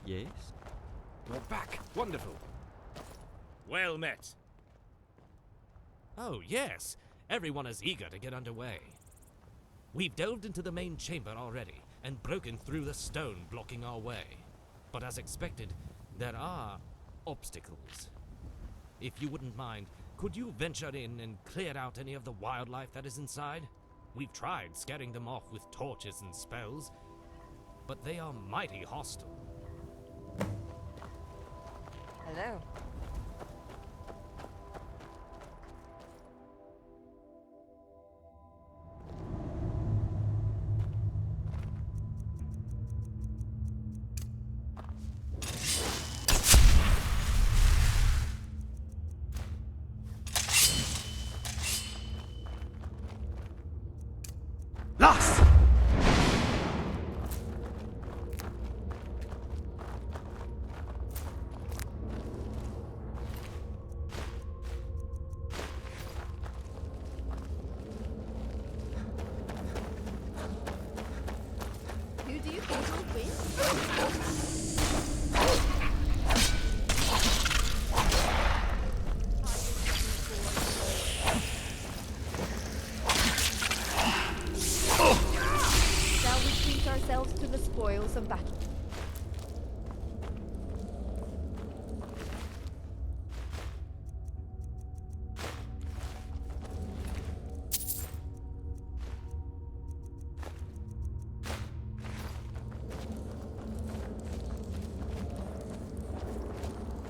Yes? You're back. Wonderful. Well met. Oh, yes. Everyone is eager to get underway. We've delved into the main chamber already and broken through the stone blocking our way. But as expected, there are obstacles. If you wouldn't mind, could you venture in and clear out any of the wildlife that is inside? We've tried scaring them off with torches and spells, but they are mighty hostile. Hello. Lass! Who do you think will win? Shall we treat ourselves to the spoils of battle?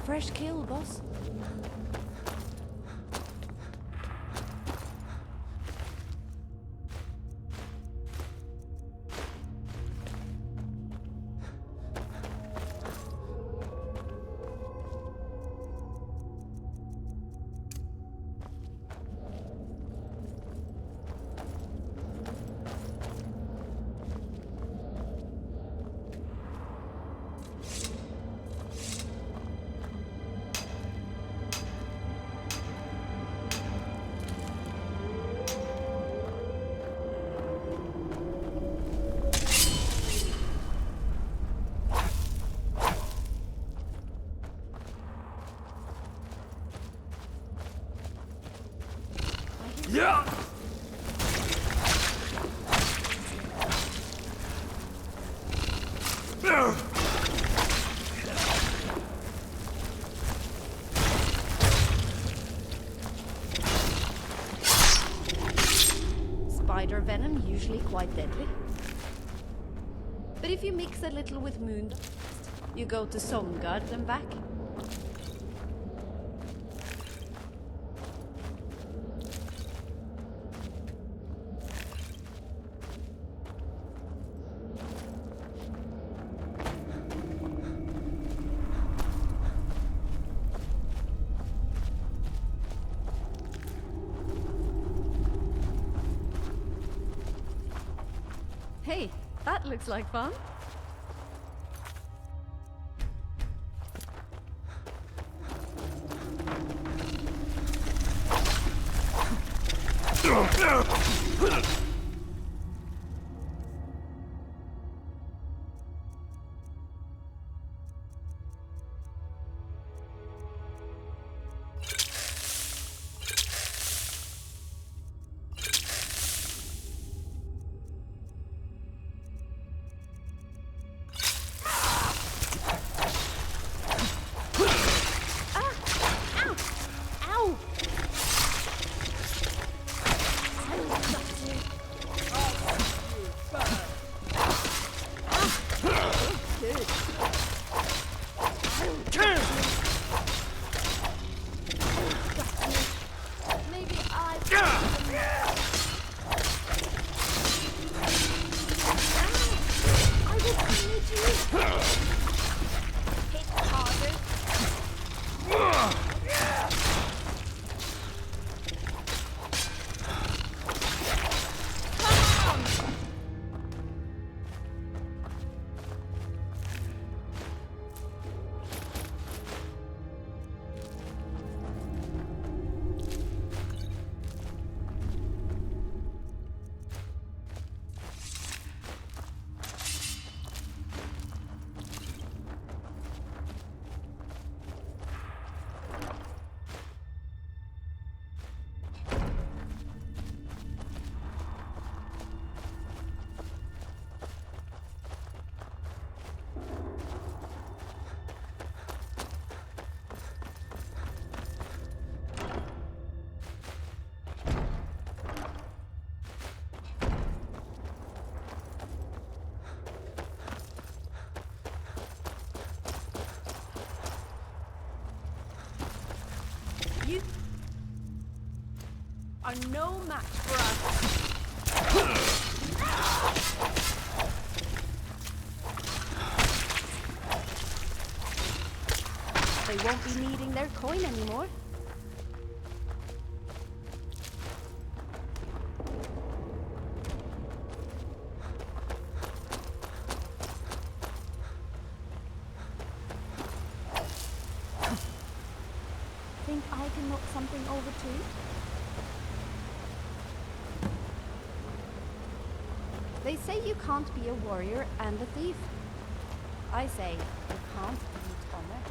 Fresh kill, boss. Yeah! Spider venom usually quite deadly. But if you mix a little with moon dust, you go to Somgard and back. Hey, that looks like fun. Ow! are no match for us. They won't be needing their coin anymore. Think I can knock something over too? They say you can't be a warrior and a thief. I say you can't beat honor.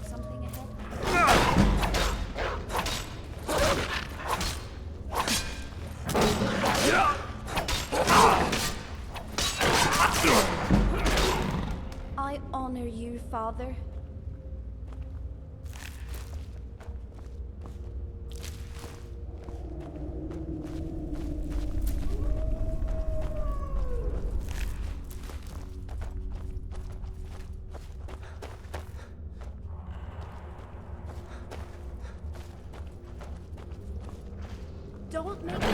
Something ahead. I honor you, Father. Don't make me.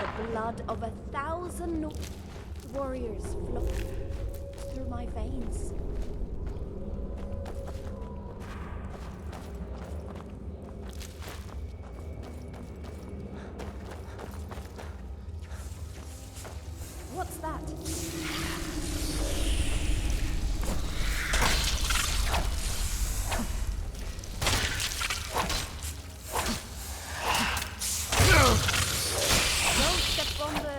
The blood of 1,000 warriors flows through my veins. What's that? Don't step on the...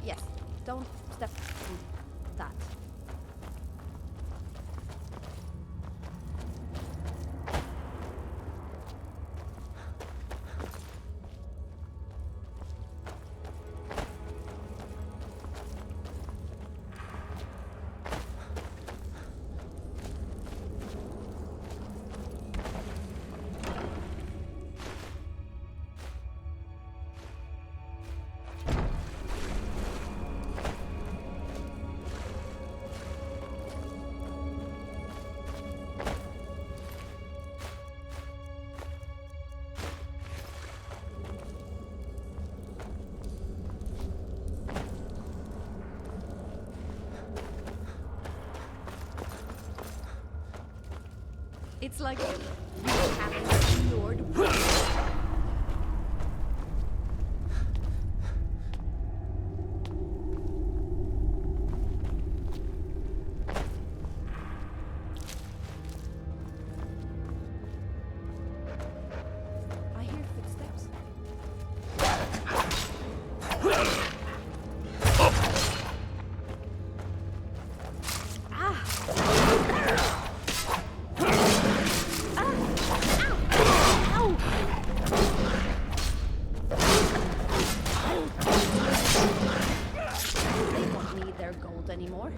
Yes, don't step on that. It's like we haven't ignored. I hear footsteps. They don't need their gold anymore.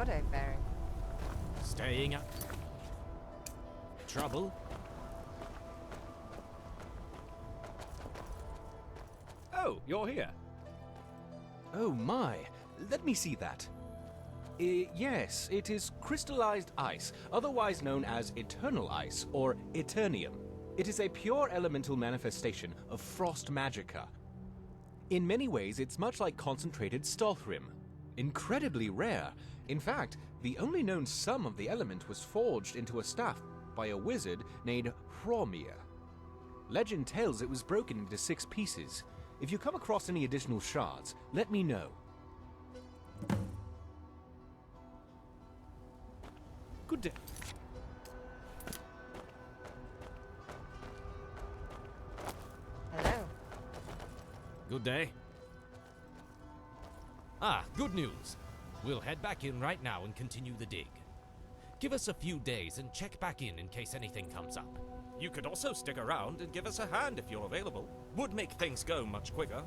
Fjorde faring? Staying up. Trouble? Oh, you're here. Oh my, let me see that. Yes, it is crystallized ice, otherwise known as eternal ice, or Eternium. It is a pure elemental manifestation of frost magica. In many ways, it's much like concentrated Stalthrim. Incredibly rare. In fact, the only known sum of the element was forged into a staff by a wizard named Hromir. Legend tells it was broken into 6 pieces. If you come across any additional shards, let me know. Good day. Hello. Good day. Ah, good news. We'll head back in right now and continue the dig. Give us a few days and check back in case anything comes up. You could also stick around and give us a hand if you're available. Would make things go much quicker.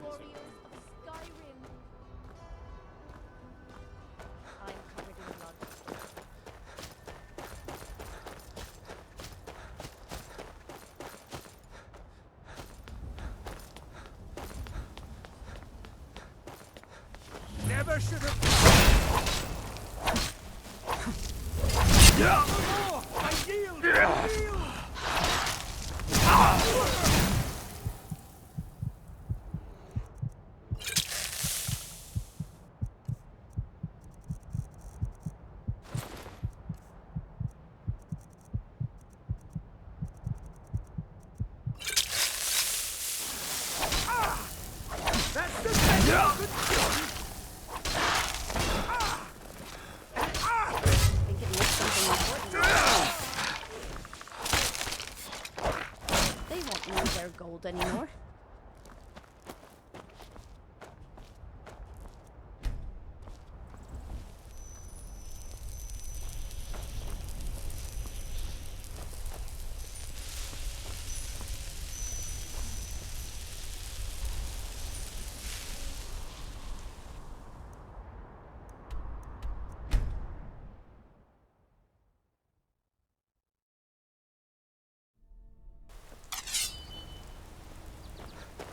Warriors of Skyrim. I'm covered in blood. Never should have. Yeah. Oh, I yield. I yield. That's the thing. Think it missed something important. They won't need their gold anymore.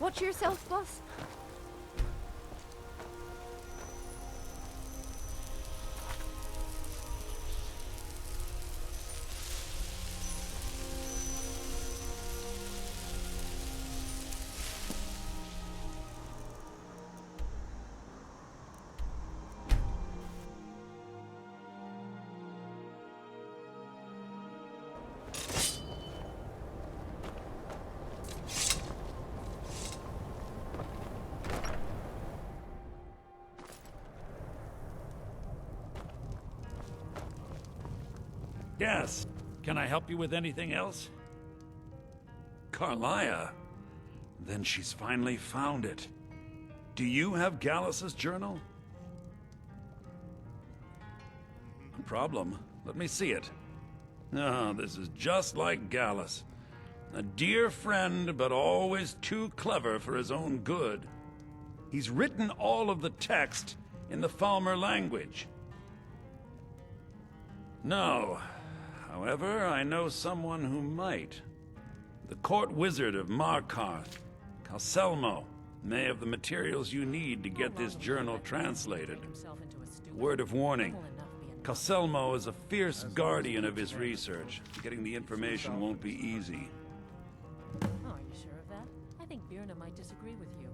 Watch yourself, boss. Yes. Can I help you with anything else? Carlia? Then she's finally found it. Do you have Gallus's journal? No problem. Let me see it. Ah, this is just like Gallus. A dear friend, but always too clever for his own good. He's written all of the text in the Falmer language. No. However, I know someone who might. The court wizard of Markarth, Calselmo, may have the materials you need to get this journal translated. Word of warning. Calselmo is a fierce guardian of his research. Getting the information won't be easy. Oh, are you sure of that? I think Birna might disagree with you.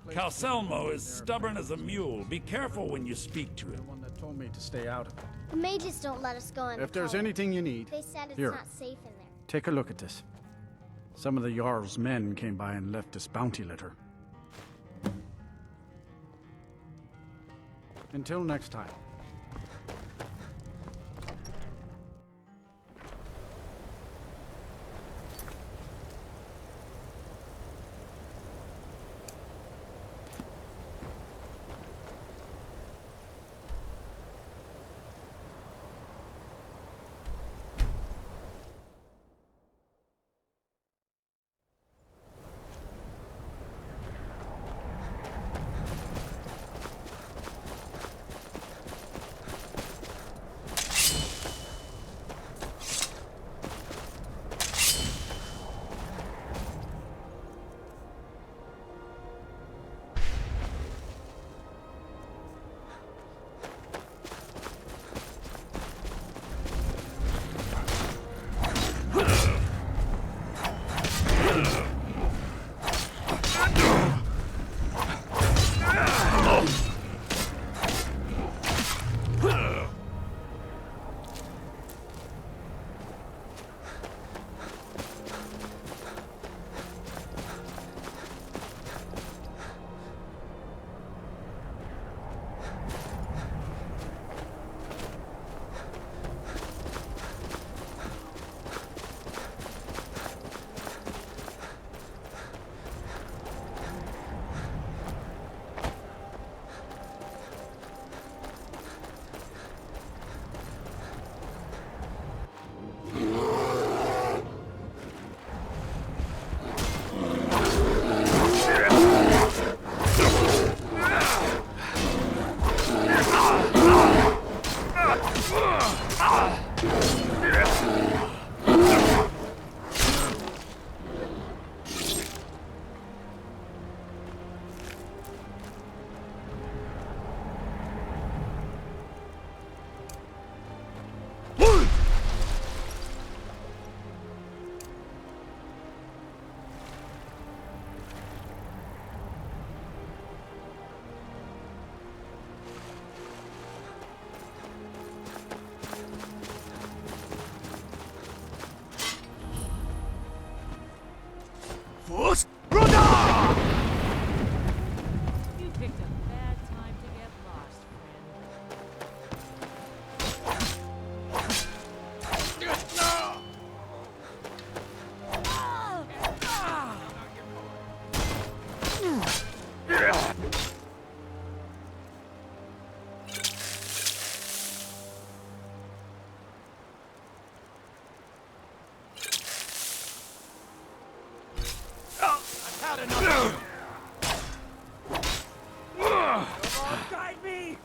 Calselmo is stubborn as a mule. Be careful when you speak to him. The one that told me to stay out of it. The mages don't let us go in. If there's anything you need, They said it's here, not safe in there. take a look at this. Some of the Jarl's men came by and left this bounty letter. Until next time. You picked a bad time to get lost, friend. Guide me!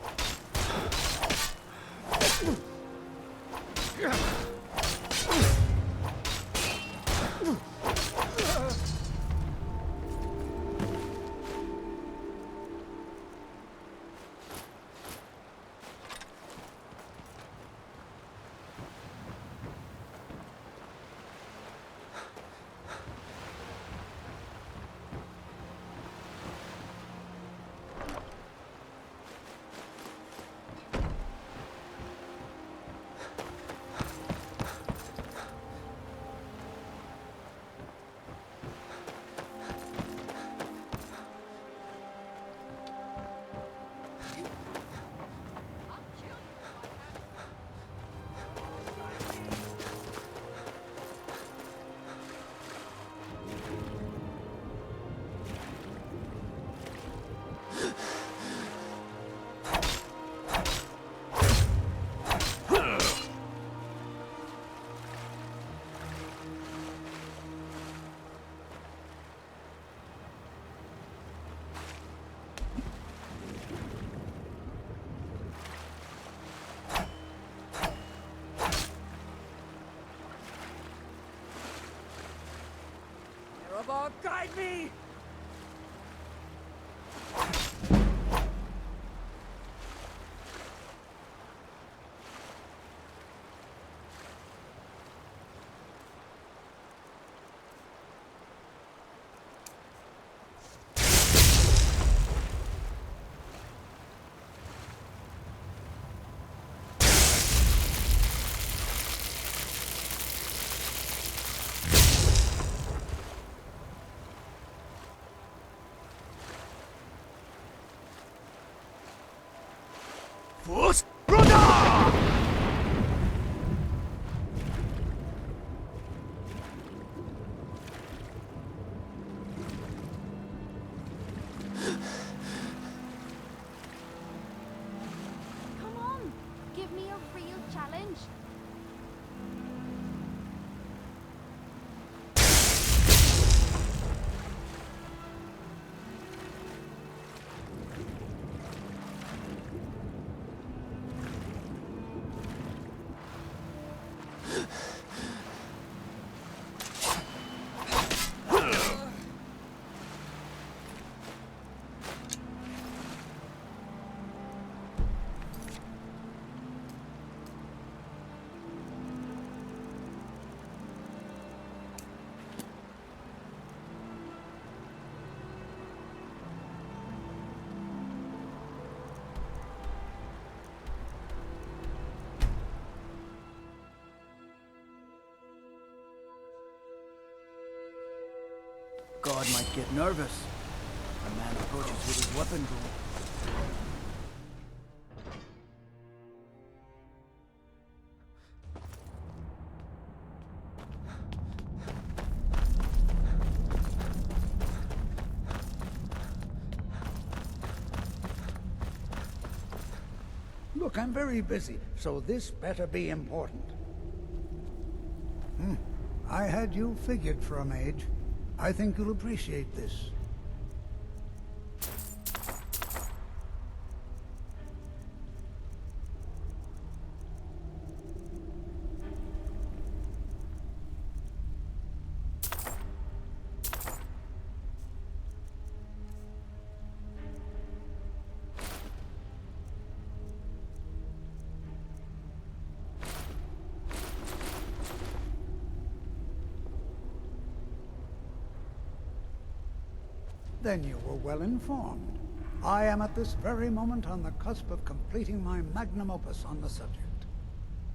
Erebor, guide me! Come on, give me a real challenge. God might get nervous. A man approaches with his weapon drawn. Look, I'm very busy, so this better be important. I had you figured for a mage. I think you'll appreciate this. Then you were well informed. I am at this very moment on the cusp of completing my magnum opus on the subject.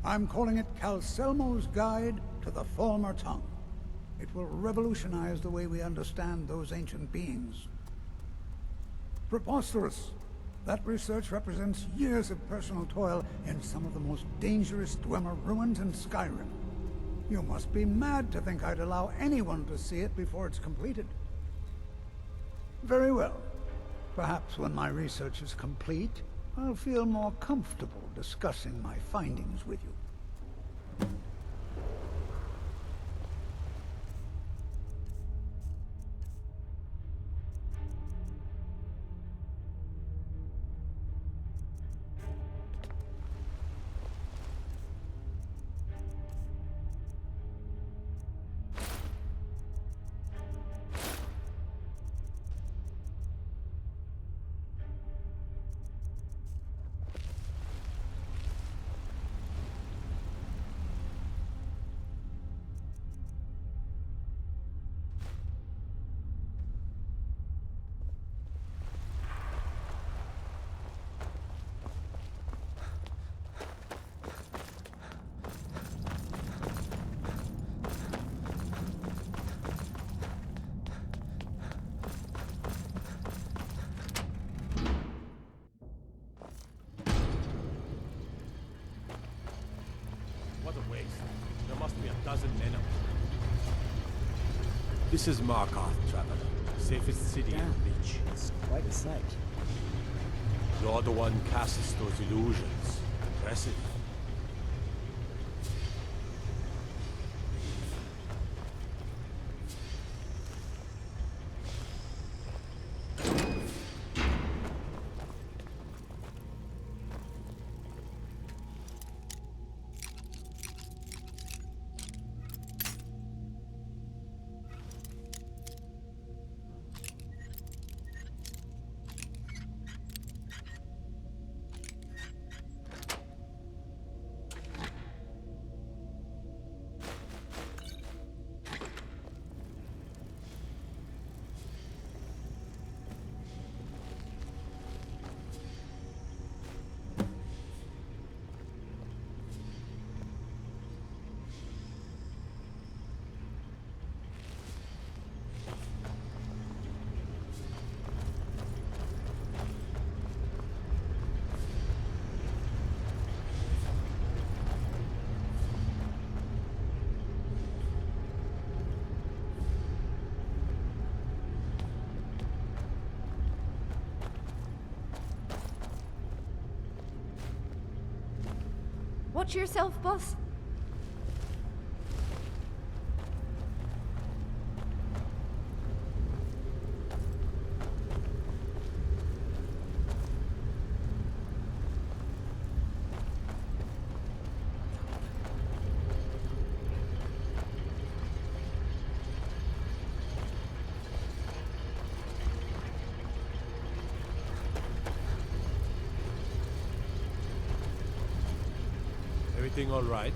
I'm calling it Calcelmo's Guide to the Falmer Tongue. It will revolutionize the way we understand those ancient beings. Preposterous! That research represents years of personal toil in some of the most dangerous Dwemer ruins in Skyrim. You must be mad to think I'd allow anyone to see it before it's completed. Very well. Perhaps when my research is complete, I'll feel more comfortable discussing my findings with you. What a waste. There must be a dozen men up here. This is Markarth, traveler. Safest city in Reach. It's quite a sight. You're the one casts those illusions. Impressive. Watch yourself, boss. Everything all right?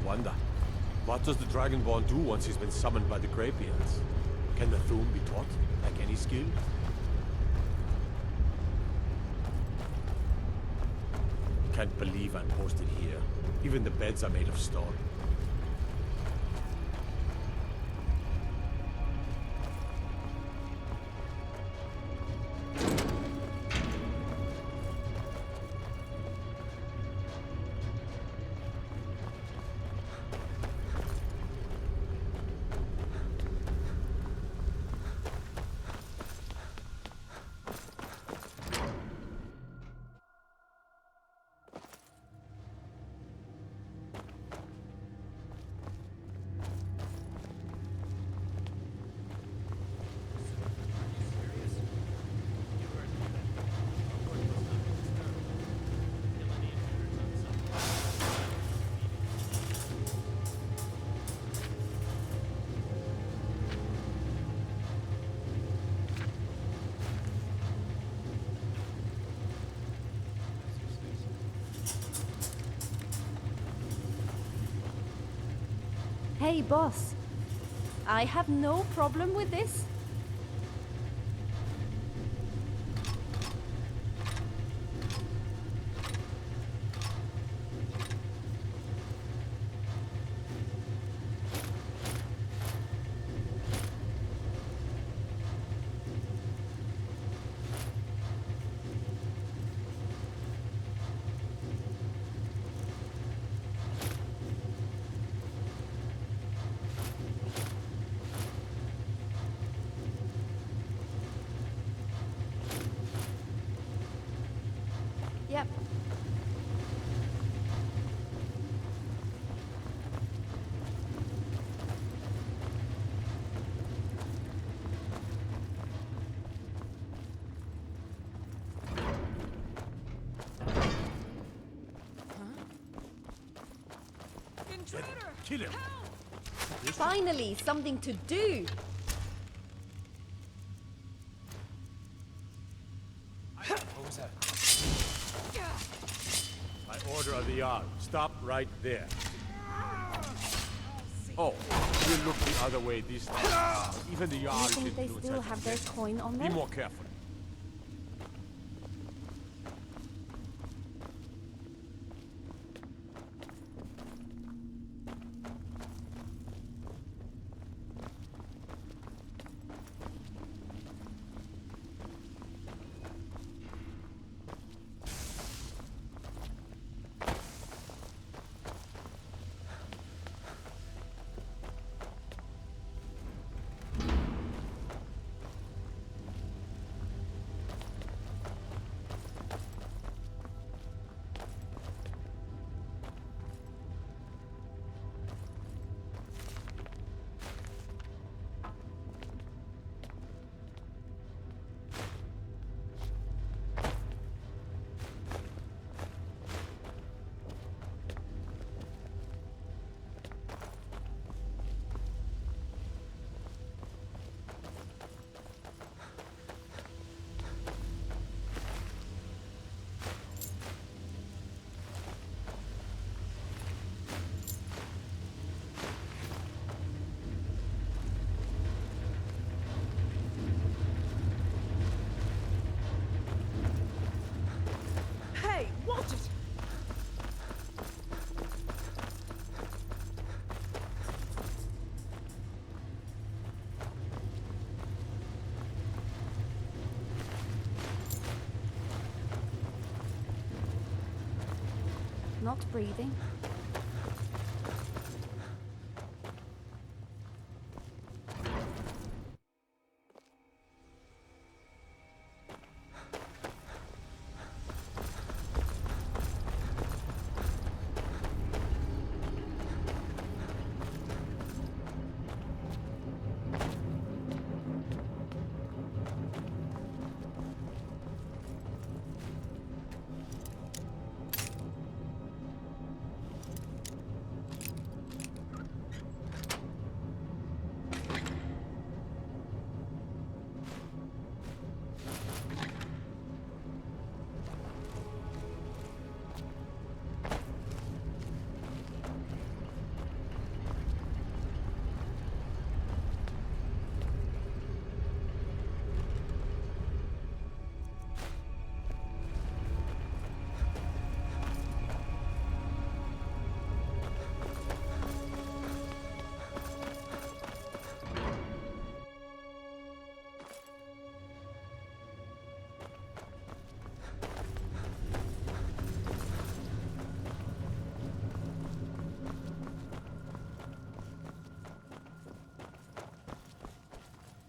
Wonder. What does the Dragonborn do once he's been summoned by the Greybeards? Can the Thune be taught, like any skill? Can't believe I'm posted here. Even the beds are made of stone. Hey, boss. I have no problem with this. Yep. Kill him. Finally, something to do. By order of the Jarl, stop right there. Oh, we'll look the other way this time. Even the Do you Jarl think they still have their coin on Be them? more careful. Hey, watch it! Not breathing.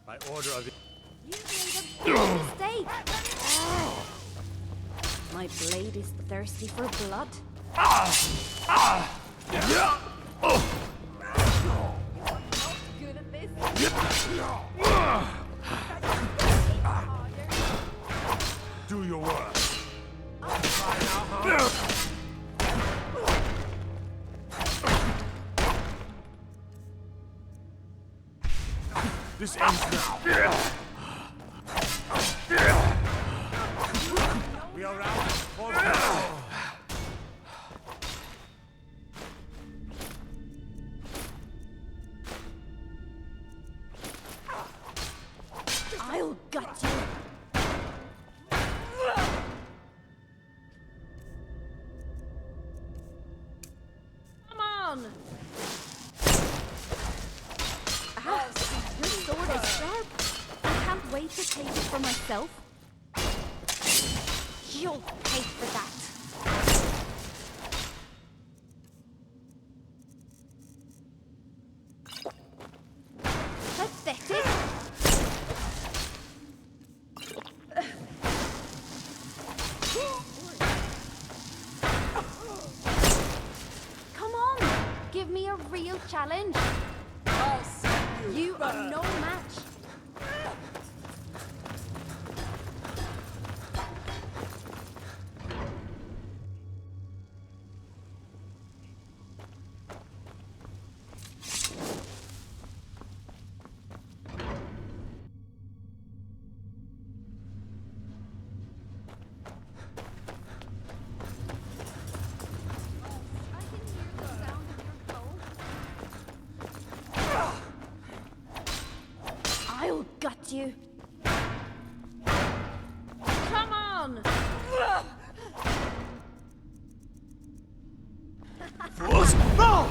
By order of the... You made a big mistake. My blade is thirsty for blood. Good at this. Do your work. This ends now. We are out. I to take it for myself? You'll pay for that. Pathetic! Come on! Give me a real challenge! I'll see You are no match! I can hear the sound of your bow. I'll gut you. Come on! No!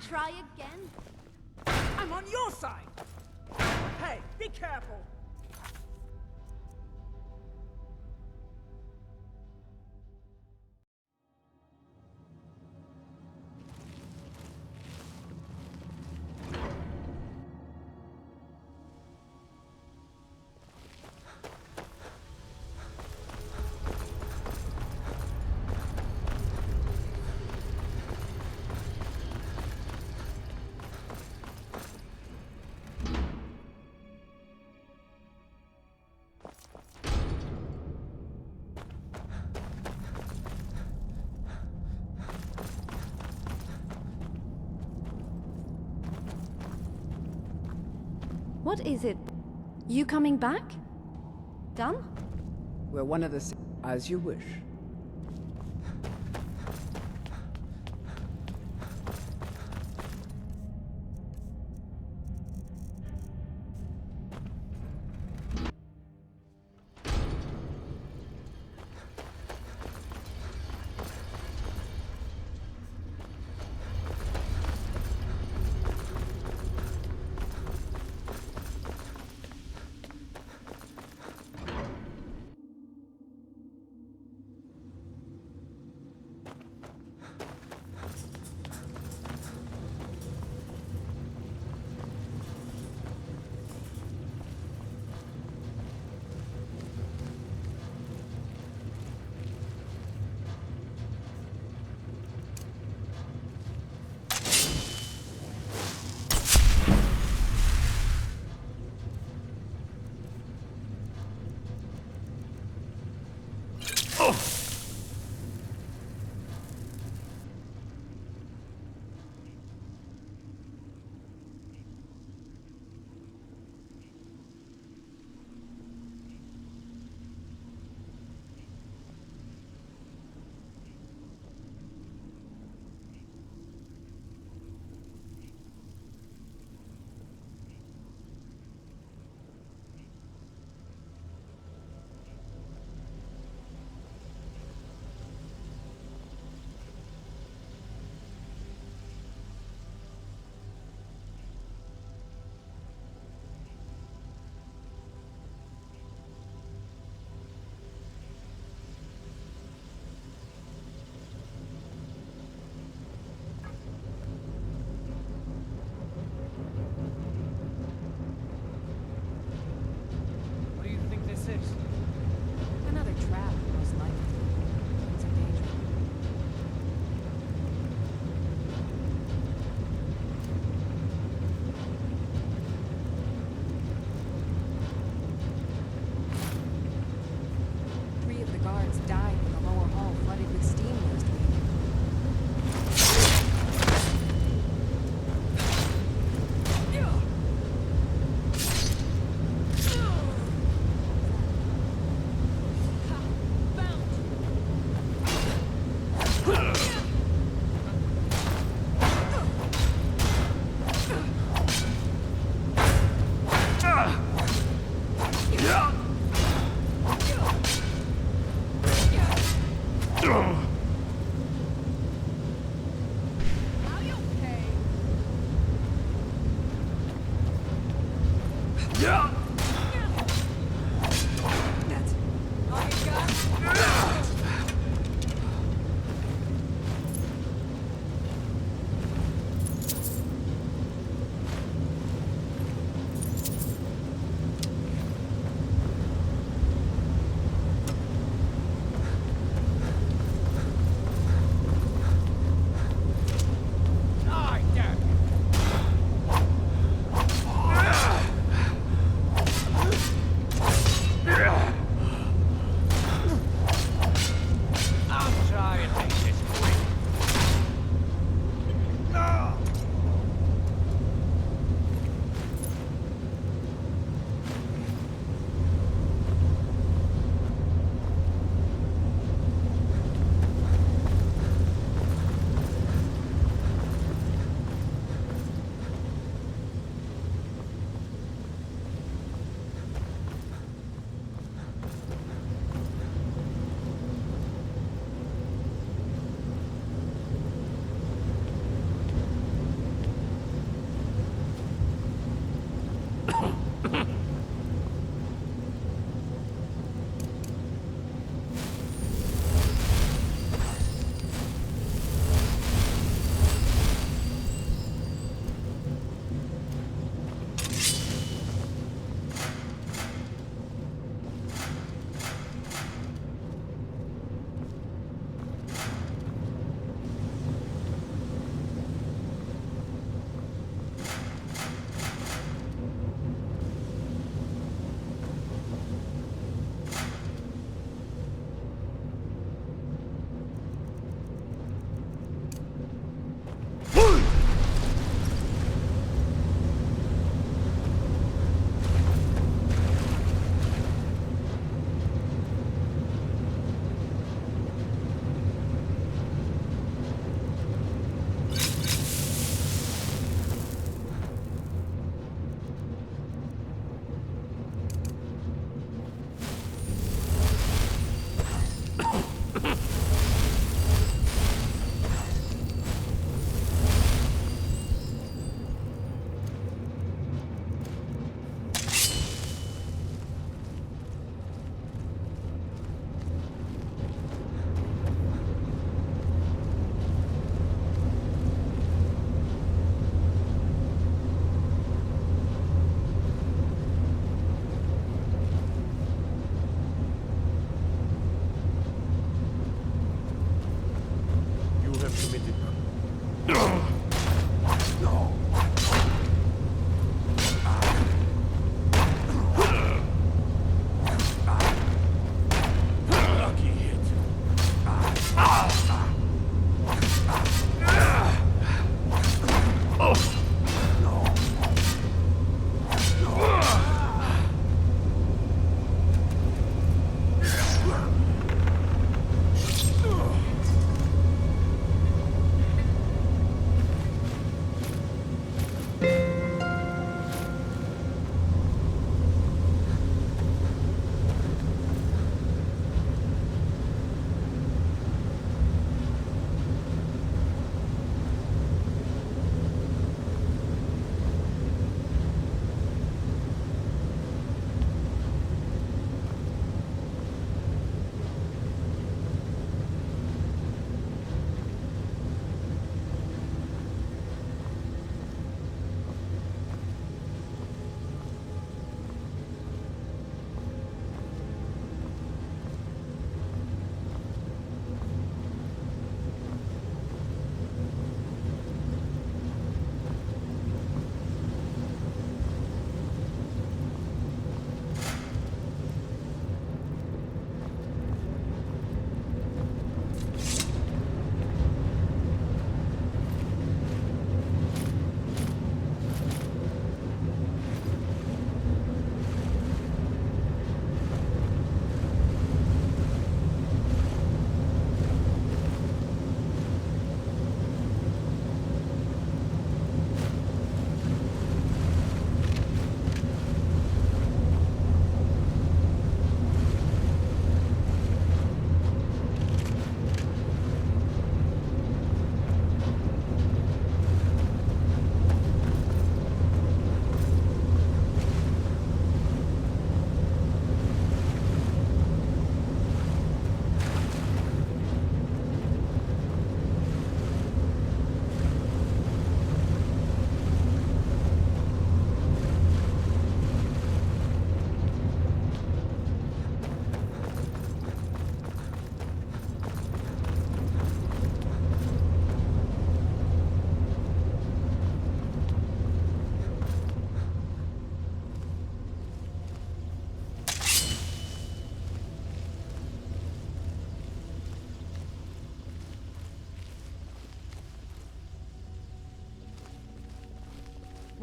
Try again. I'm on your side. Hey, be careful. What is it? You coming back? Done? We're one of the... As you wish.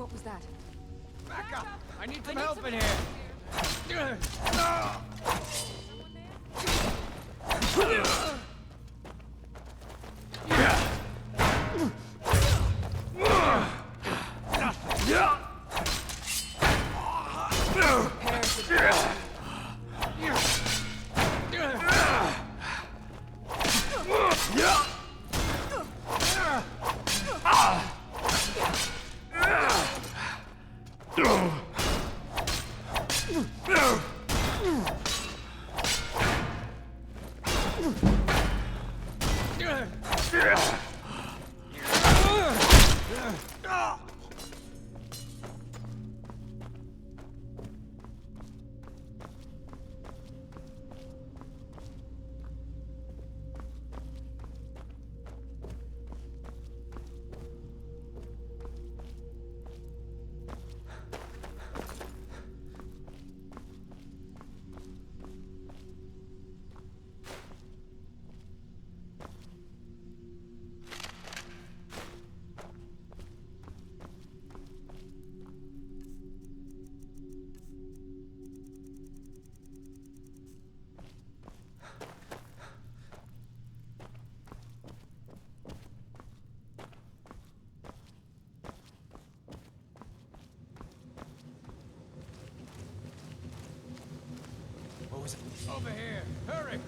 What was that? Back up! I need some help in here! Over here! Hurry!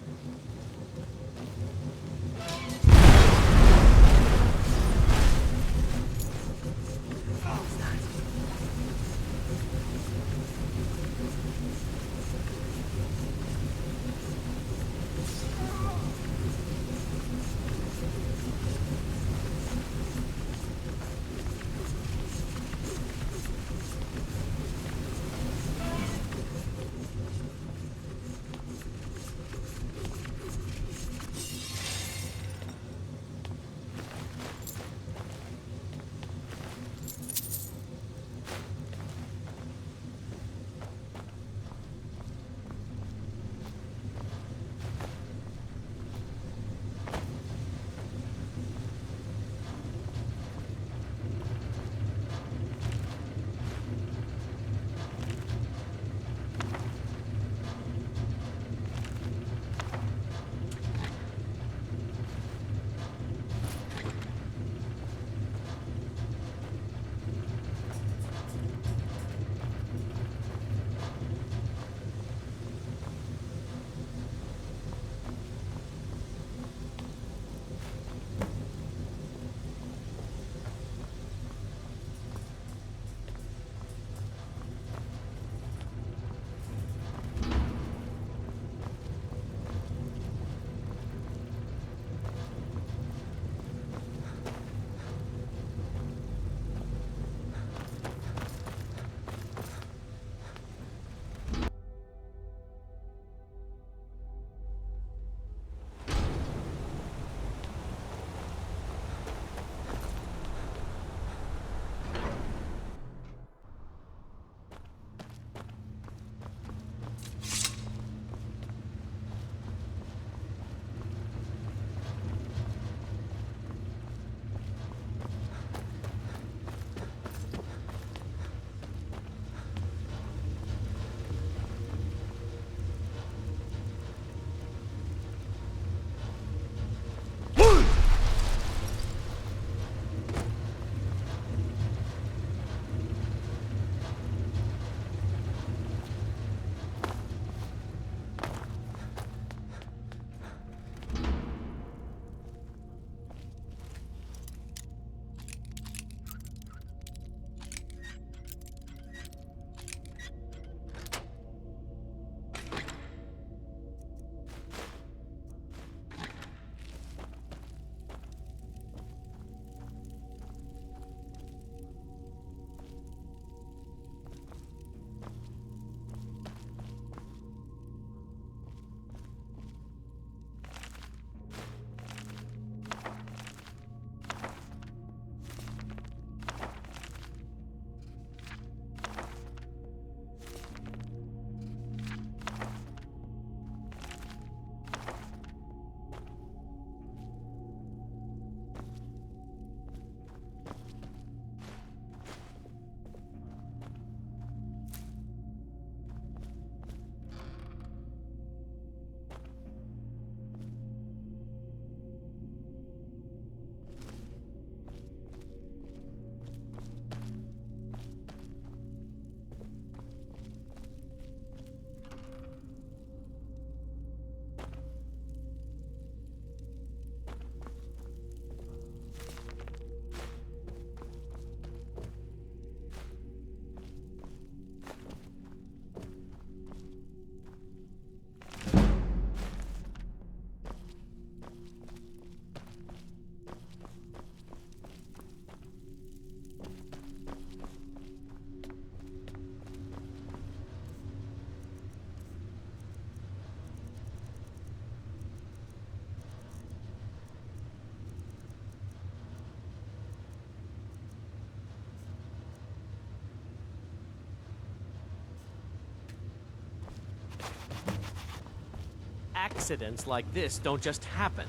accidents like this don't just happen.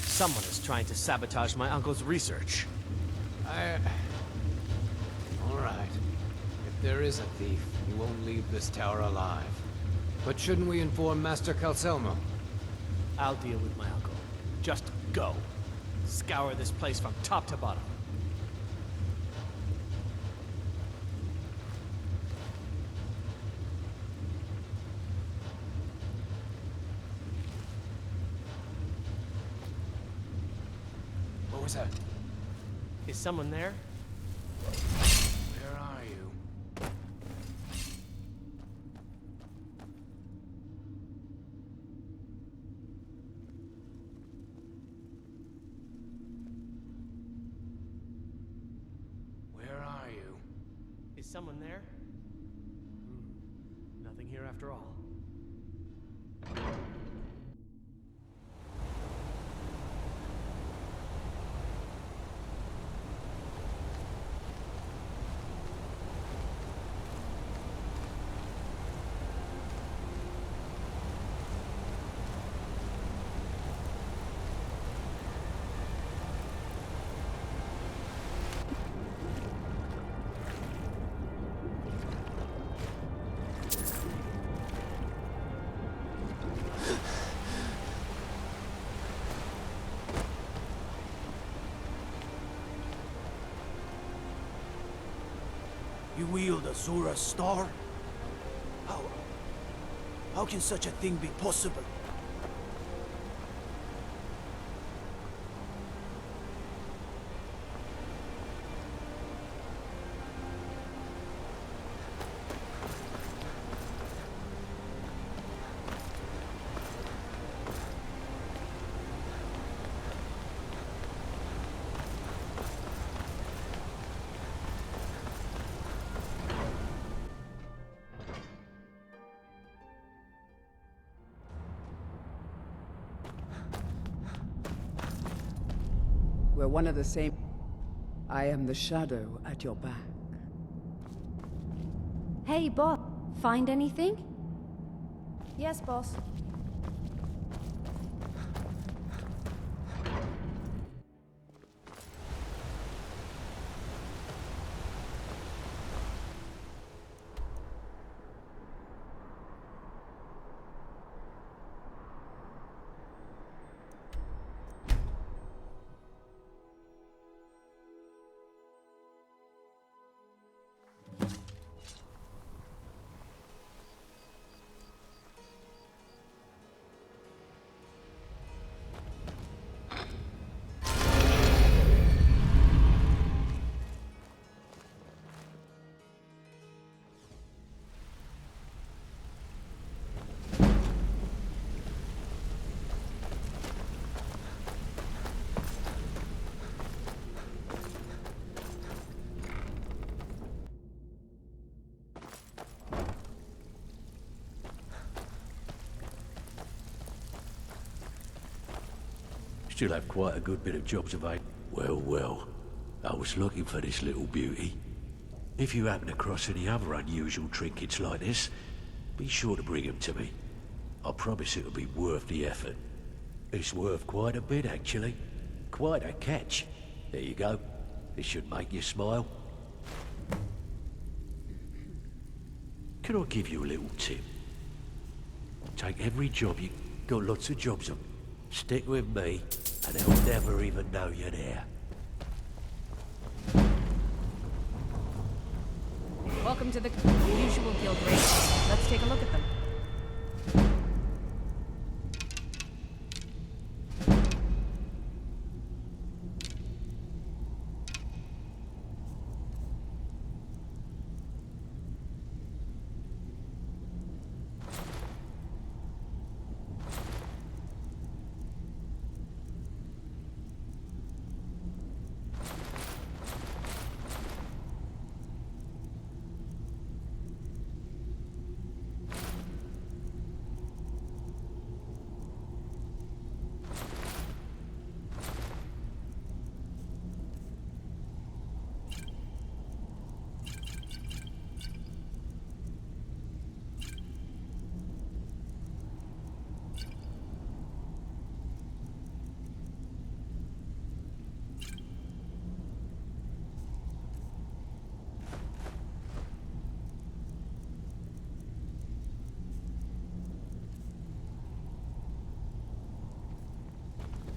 Someone is trying to sabotage my uncle's research. All right. If there is a thief, he won't leave this tower alive. But shouldn't we inform Master Calcelmo? I'll deal with my uncle. Just go. Scour this place from top to bottom. What was that? Is someone there? Where are you? Where are you? Is someone there? Nothing here after all. You wield Azura's star? How can such a thing be possible? We're one of the same. I am the shadow at your back. Hey, boss. Find anything? Yes, boss. Still have quite a good bit of jobs available. Well, well. I was looking for this little beauty. If you happen across any other unusual trinkets like this, be sure to bring them to me. I promise it'll be worth the effort. It's worth quite a bit, actually. Quite a catch. There you go. This should make you smile. Can I give you a little tip? Take every job you... Got lots of jobs on. Stick with me, and they'll never even know you're there. Welcome to the usual guild race. Let's take a look at them.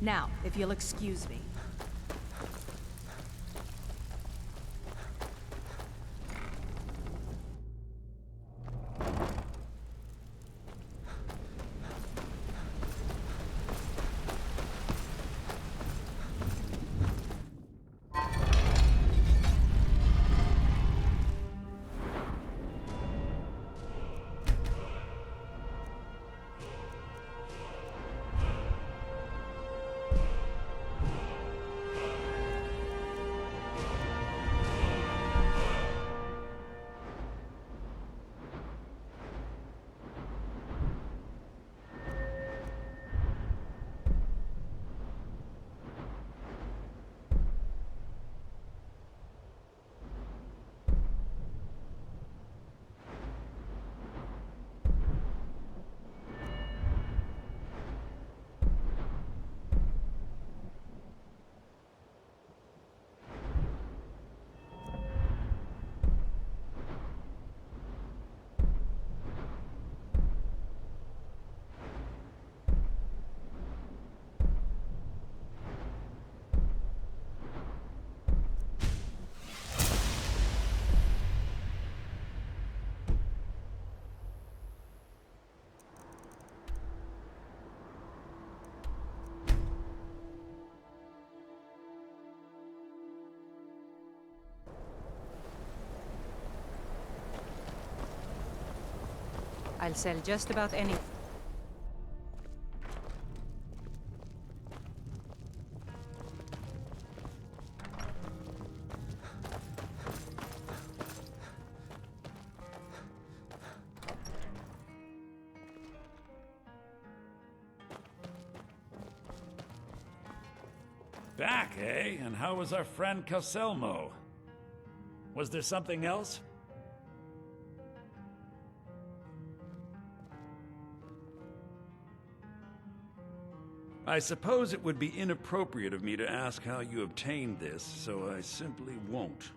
Now, if you'll excuse me. I'll sell just about any. Back, eh? And how was our friend Calselmo? Was there something else? I suppose it would be inappropriate of me to ask how you obtained this, so I simply won't.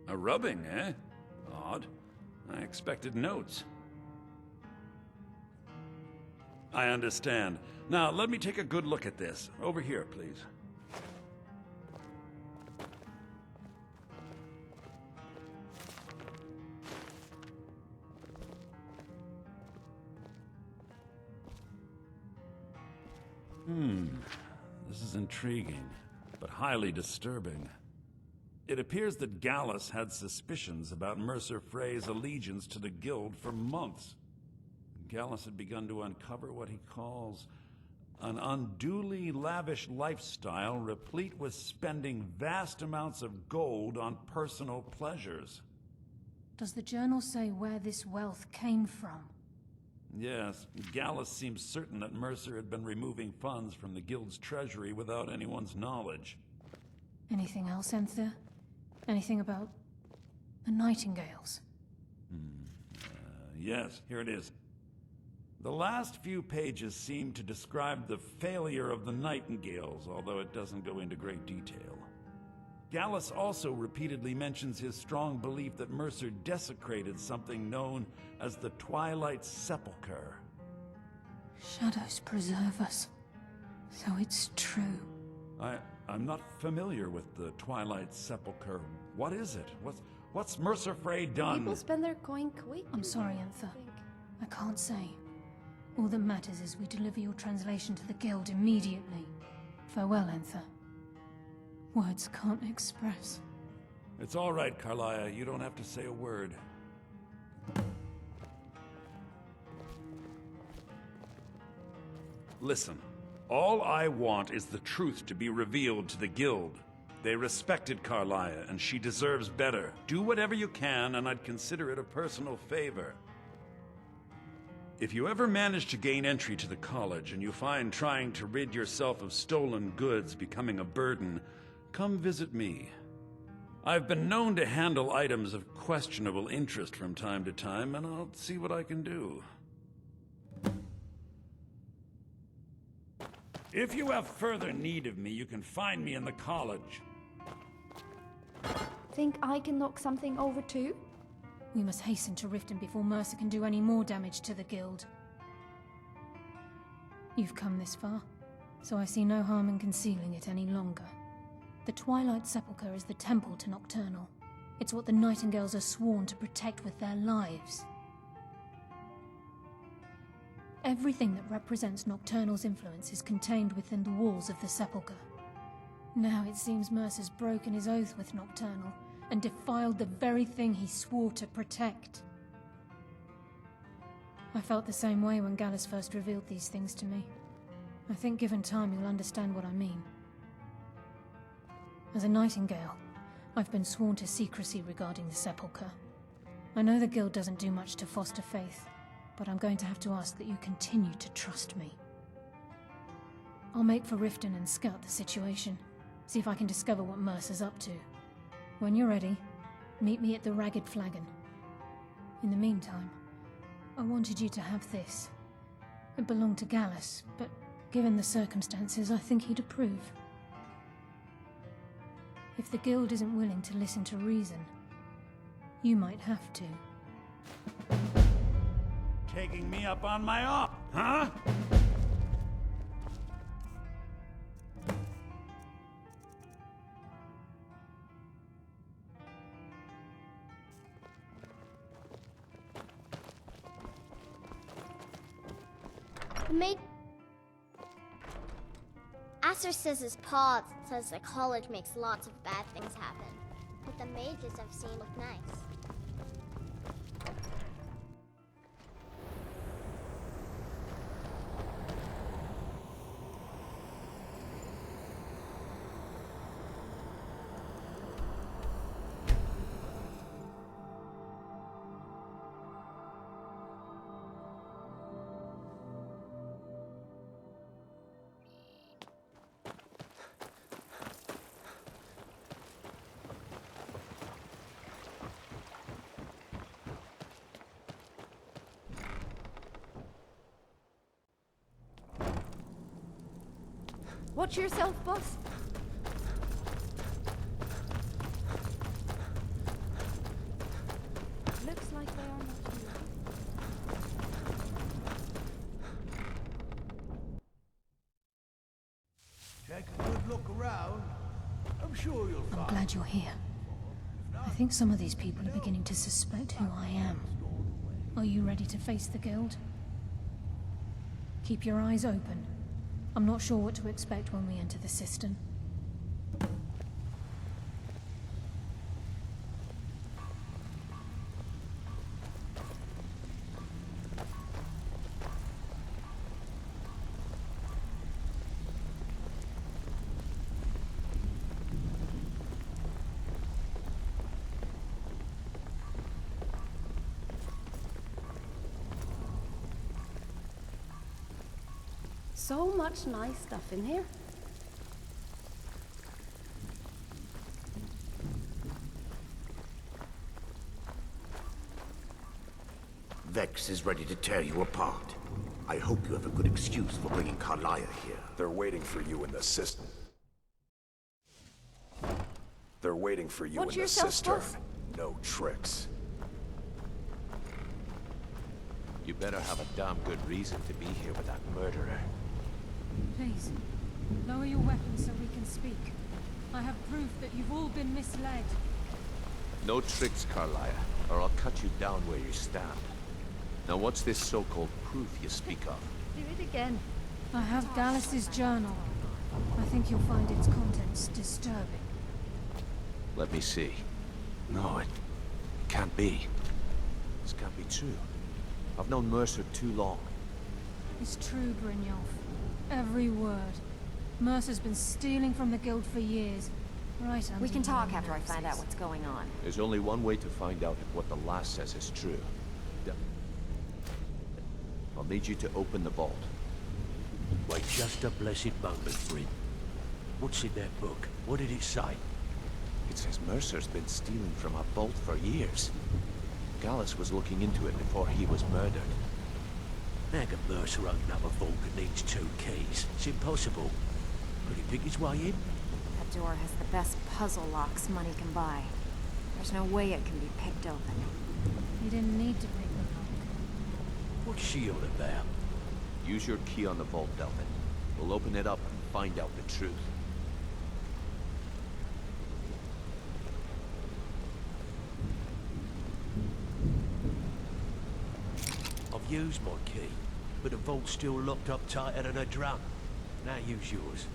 A rubbing, eh? Odd. I expected notes. I understand. Now, let me take a good look at this. Over here, please. This is intriguing, but highly disturbing. It appears that Gallus had suspicions about Mercer Frey's allegiance to the Guild for months. Gallus had begun to uncover what he calls an unduly lavish lifestyle replete with spending vast amounts of gold on personal pleasures. Does the journal say where this wealth came from? Yes, Gallus seems certain that Mercer had been removing funds from the Guild's treasury without anyone's knowledge. Anything else, Enthir? Anything about the Nightingales? Yes, here it is. The last few pages seem to describe the failure of the Nightingales, although it doesn't go into great detail. Gallus also repeatedly mentions his strong belief that Mercer desecrated something known as the Twilight Sepulchre. Shadows preserve us. So it's true. I'm not familiar with the Twilight Sepulchre. What is it? What's Mercer Frey done? People spend their coin quick. I'm sorry, Enthir. I can't say. All that matters is we deliver your translation to the Guild immediately. Farewell, Enthir. Words can't express. It's all right, Karliah. You don't have to say a word. Listen, all I want is the truth to be revealed to the Guild. They respected Karliah, and she deserves better. Do whatever you can, and I'd consider it a personal favor. If you ever manage to gain entry to the college, and you find trying to rid yourself of stolen goods becoming a burden, come visit me. I've been known to handle items of questionable interest from time to time, and I'll see what I can do. If you have further need of me, you can find me in the college. Think I can knock something over too? We must hasten to Riften before Mercer can do any more damage to the Guild. You've come this far. so I see no harm in concealing it any longer. The Twilight Sepulchre is the temple to Nocturnal. It's what the Nightingales are sworn to protect with their lives. Everything that represents Nocturnal's influence is contained within the walls of the Sepulchre. Now it seems Mercer's broken his oath with Nocturnal and defiled the very thing he swore to protect. I felt the same way when Gallus first revealed these things to me. I think given time you'll understand what I mean. As a Nightingale, I've been sworn to secrecy regarding the Sepulchre. I know the Guild doesn't do much to foster faith, but I'm going to have to ask that you continue to trust me. I'll make for Riften and scout the situation, see if I can discover what Mercer's up to. When you're ready, meet me at the Ragged Flagon. In the meantime, I wanted you to have this. It belonged to Gallus, but given the circumstances, I think he'd approve. If the Guild isn't willing to listen to reason, you might have to. Taking me up on my offer, huh? The maid... Aster says his pa says the college makes lots of bad things happen. But the mages I've seen look nice. Watch yourself, boss. Looks like they are not here. Take a good look around. I'm sure you'll find. I'm glad you're here. I think some of these people are beginning to suspect who I am. Are you ready to face the Guild? Keep your eyes open. I'm not sure what to expect when we enter the cistern. So much nice stuff in here. Vex is ready to tear you apart. I hope you have a good excuse for bringing Karliah here. They're waiting for you in the cistern. They're waiting for you Watch in the yourself, cistern. boss. No tricks. You better have a damn good reason to be here with that murderer. Please, lower your weapons so we can speak. I have proof that you've all been misled. No tricks, Karliah, or I'll cut you down where you stand. Now what's this so-called proof you speak of? Do it again. I have Gallus's journal. I think you'll find its contents disturbing. Let me see. No, it can't be. This can't be true. I've known Mercer too long. It's true, Brynjolf. Every word. Mercer's been stealing from the Guild for years. Right under We can talk your after I find out noses. what's going on. There's only one way to find out if what the lass says is true. I'll need you to open the vault. Wait just a blessed moment, Bryn. What's in that book? What did it say? It says Mercer's been stealing from a vault for years. Gallus was looking into it before he was murdered. How can Mercer open up a vault that needs 2 keys? It's impossible. Could he pick his way in? That door has the best puzzle locks money can buy. There's no way it can be picked open. You didn't need to pick the lock. What's she on about? Use your key on the vault, Delvin. We'll open it up and find out the truth. I've used my key, but the vault's still locked up tighter than a drum. Now use yours.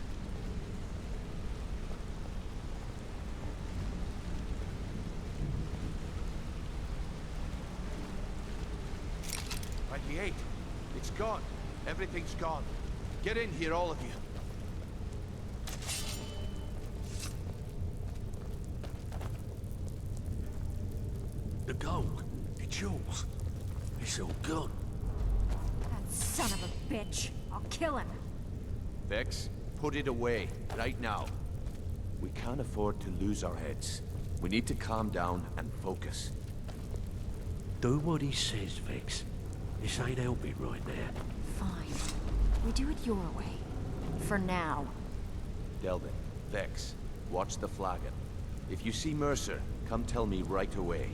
Right, the 8. It's gone. Everything's gone. Get in here, all of you. The gold. It's yours. It's all gone. That son of a bitch. I'll kill him. Vex, put it away, right now. We can't afford to lose our heads. We need to calm down and focus. Do what he says, Vex. This ain't helping right now. Fine. We do it your way. For now. Delvin, Vex, watch the flagon. If you see Mercer, come tell me right away.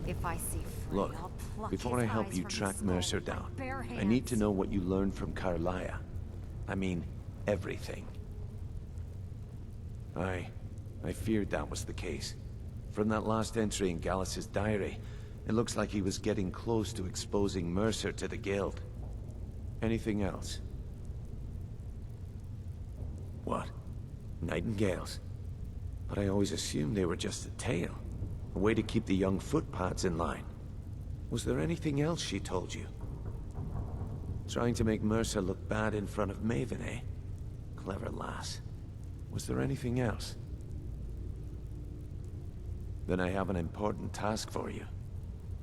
If I see Frey, Look, I'll pluck before his I help eyes you from track his skull Mercer with my down, bare I need to hands. know what you learned from Carlia. I mean, everything. I feared that was the case. From that last entry in Gallus's diary, it looks like he was getting close to exposing Mercer to the Guild. Anything else? What? Nightingales? But I always assumed they were just a tale. A way to keep the young footpads in line. Was there anything else she told you? Trying to make Mercer look bad in front of Maven, eh? Clever lass. Was there anything else? Then I have an important task for you.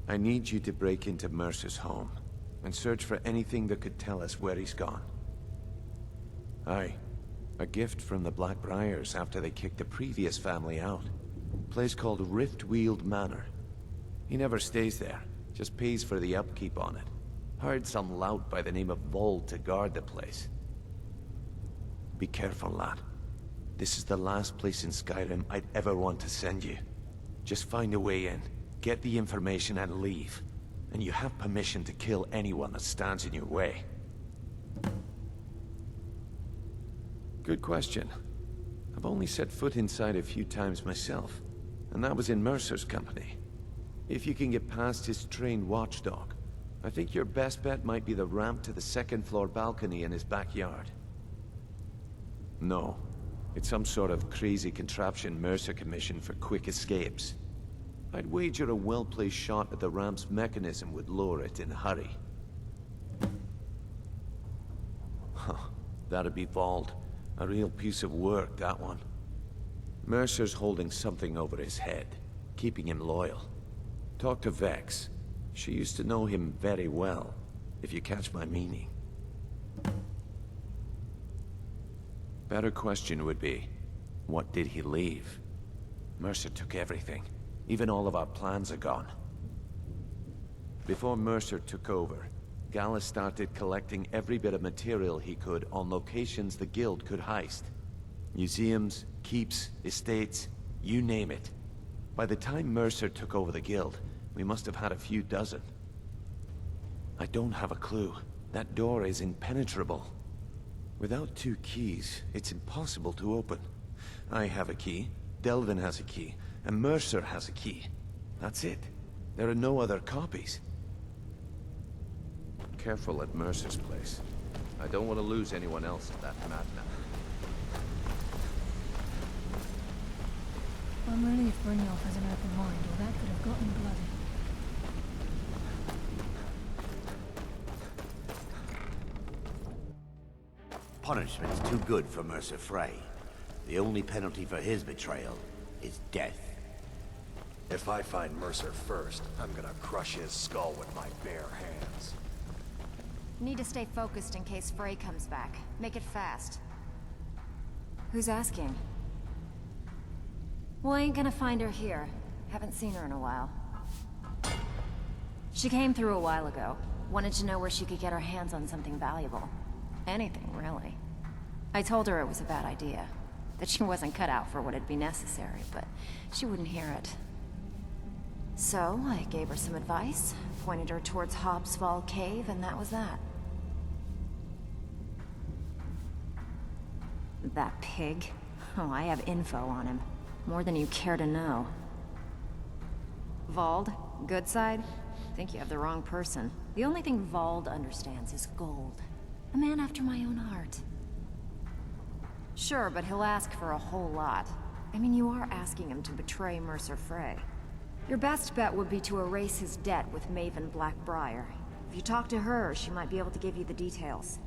I need you to break into Mercer's home and search for anything that could tell us where he's gone. Aye, a gift from the Blackbriars after they kicked the previous family out. A place called Riftweald Manor. He never stays there, just pays for the upkeep on it. Hired some lout by the name of Vold to guard the place. Be careful, lad. This is the last place in Skyrim I'd ever want to send you. Just find a way in, get the information and leave. And you have permission to kill anyone that stands in your way. Good question. I've only set foot inside a few times myself, and that was in Mercer's company. If you can get past his trained watchdog, I think your best bet might be the ramp to the second-floor balcony in his backyard. No. It's some sort of crazy contraption Mercer commissioned for quick escapes. I'd wager a well-placed shot at the ramp's mechanism would lower it in a hurry. Huh. That'd be Vold. A real piece of work, that one. Mercer's holding something over his head, keeping him loyal. Talk to Vex. She used to know him very well, if you catch my meaning. Better question would be, what did he leave? Mercer took everything. Even all of our plans are gone. Before Mercer took over, Gallus started collecting every bit of material he could on locations the Guild could heist. Museums, keeps, estates, you name it. By the time Mercer took over the Guild, we must have had a few dozen. I don't have a clue. That door is impenetrable. Without 2 keys, it's impossible to open. I have a key, Delvin has a key, and Mercer has a key. That's it. There are no other copies. Careful at Mercer's place. I don't want to lose anyone else in that madman. I'm relieved Brynjolf has an open mind, or that could have gotten bloody. Punishment's too good for Mercer Frey. The only penalty for his betrayal is death. If I find Mercer first, I'm gonna crush his skull with my bare hands. Need to stay focused in case Frey comes back. Make it fast. Who's asking? Well, I ain't gonna find her here. Haven't seen her in a while. She came through a while ago. Wanted to know where she could get her hands on something valuable. Anything, really. I told her it was a bad idea. That she wasn't cut out for what'd be necessary, but she wouldn't hear it. So, I gave her some advice, pointed her towards Hobbsfall Cave, and that was that. That pig? Oh, I have info on him. More than you care to know. Vald? Good side? Think you have the wrong person. The only thing Vald understands is gold. A man after my own heart. Sure, but he'll ask for a whole lot. I mean, you are asking him to betray Mercer Frey. Your best bet would be to erase his debt with Maven Blackbriar. If you talk to her, she might be able to give you the details.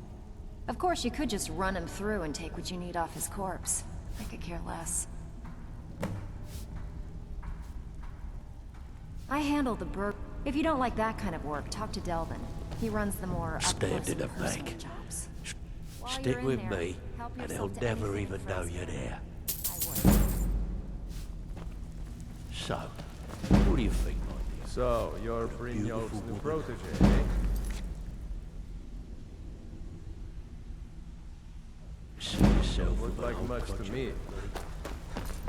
Of course, you could just run him through and take what you need off his corpse. I could care less. I handle the Burg. If you don't like that kind of work, talk to Delvin. He runs the more Stabbed in the up-close and back. personal jobs. While Stick you're in with there, me, help and they'll yourself to never anything even know frozen. you're there. I would. So, what do you think, my dear? So, you're Brynjolf's beautiful new woman. protege, eh? See yourself Look with an like old much to project. me.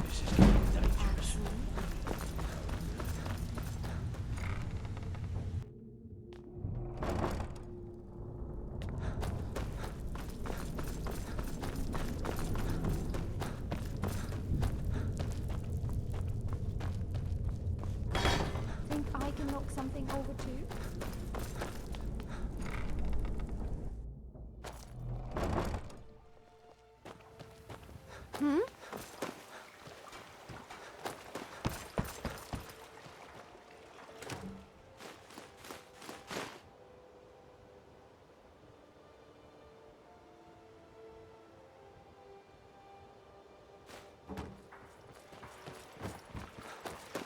This is getting dangerous. Think I can knock something over too? Hmm?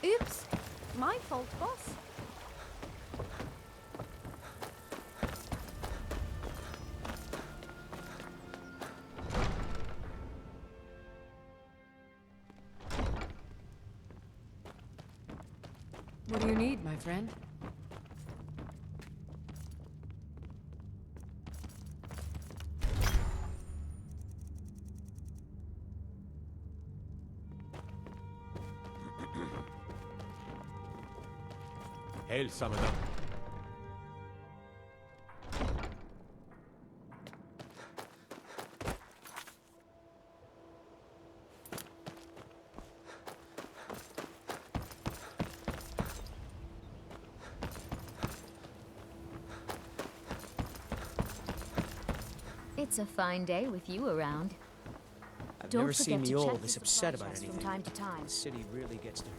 Oops! My fault, boss. What do you need, my friend? Hail, Summoner. It's a fine day with you around. I've Don't never seen forget me to all check this the upset supply about chest anything. from time to time. The city really gets to her.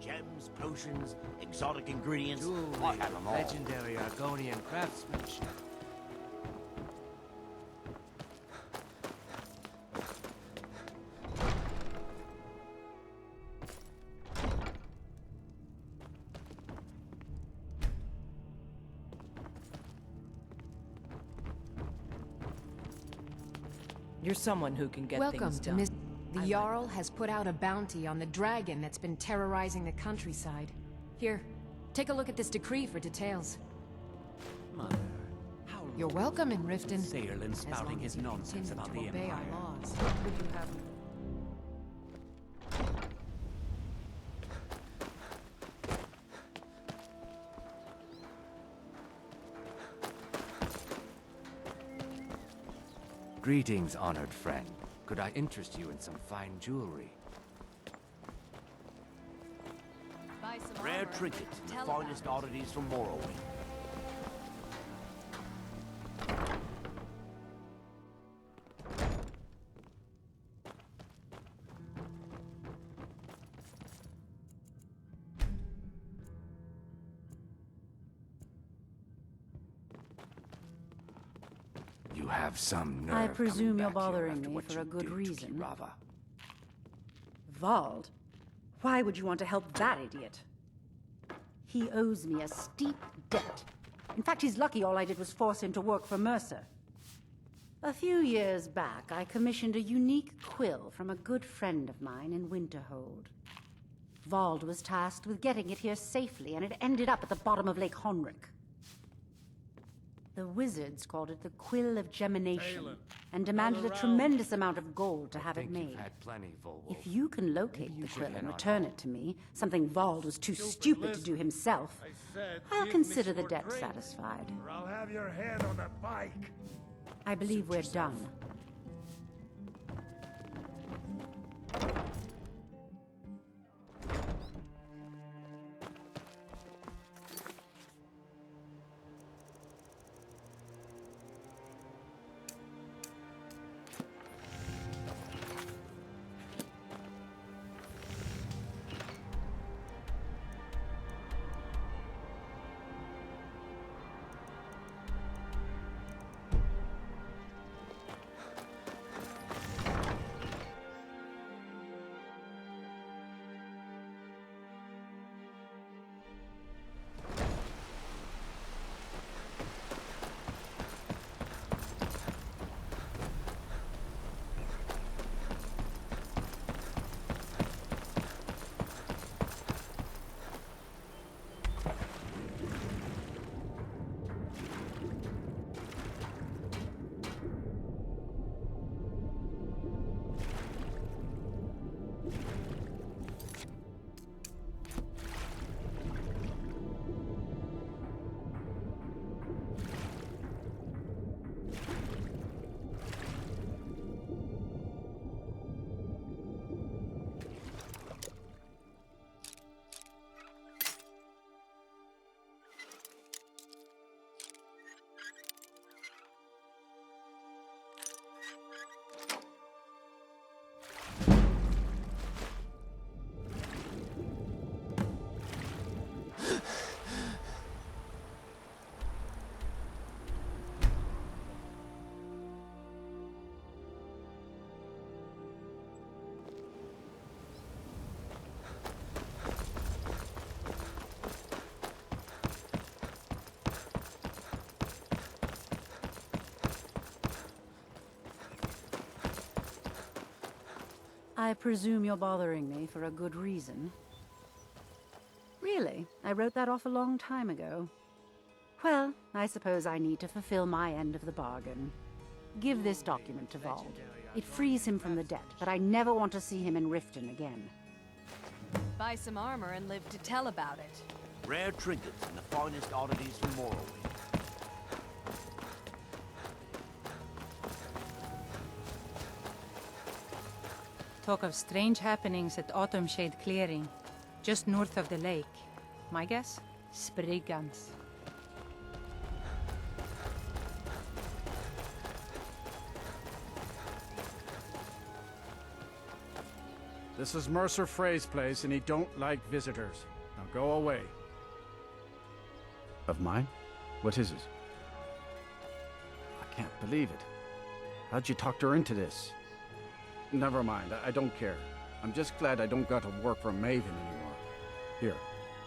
Gems, potions, exotic ingredients. Jewelry, I have them all. legendary Argonian craftsmanship. You're someone who can get Welcome things to done. Miss... The Jarl has put out a bounty on the dragon that's been terrorizing the countryside. Here, take a look at this decree for details. Mother, how You're welcome in Riften. Thayerlin as spouting long his as you nonsense continue about to the obey Empire. our laws. Would you have... Greetings, honored friend. Could I interest you in some fine jewelry? Buy some Rare armor. trinkets and the Tell about finest oddities from Morrowind. You have some nerve I presume coming you're back here bothering after me what for you a good did to reason. Kirava. Vald? Why would you want to help that idiot? He owes me a steep debt. In fact, he's lucky all I did was force him to work for Mercer. A few years back, I commissioned a unique quill from a good friend of mine in Winterhold. Vald was tasked with getting it here safely, and it ended up at the bottom of Lake Honrick. The wizards called it the Quill of Gemination, Talon, and demanded a another round. tremendous amount of gold to have it Think made. you've had plenty, Volwolf. If you can locate Maybe you the should quill head and on return home. it to me, something Vald was too stupid to do himself, I'll consider the debt satisfied. Or I'll have your head on a bike. I believe we're done. I presume you're bothering me for a good reason. Really? I wrote that off a long time ago. Well, I suppose I need to fulfill my end of the bargain. Give this document to Vald. It frees him from the debt, but I never want to see him in Riften again. Buy some armor and live to tell about it. Rare trinkets and the finest oddities from Morrowind. Talk of strange happenings at Autumnshade Clearing, just north of the lake. My guess? Spriggans. This is Mercer Frey's place, and he don't like visitors. Now go away. Of mine? What is it? I can't believe it. How'd you talk her into this? Never mind, I don't care. I'm just glad I don't got to work for Maven anymore. Here,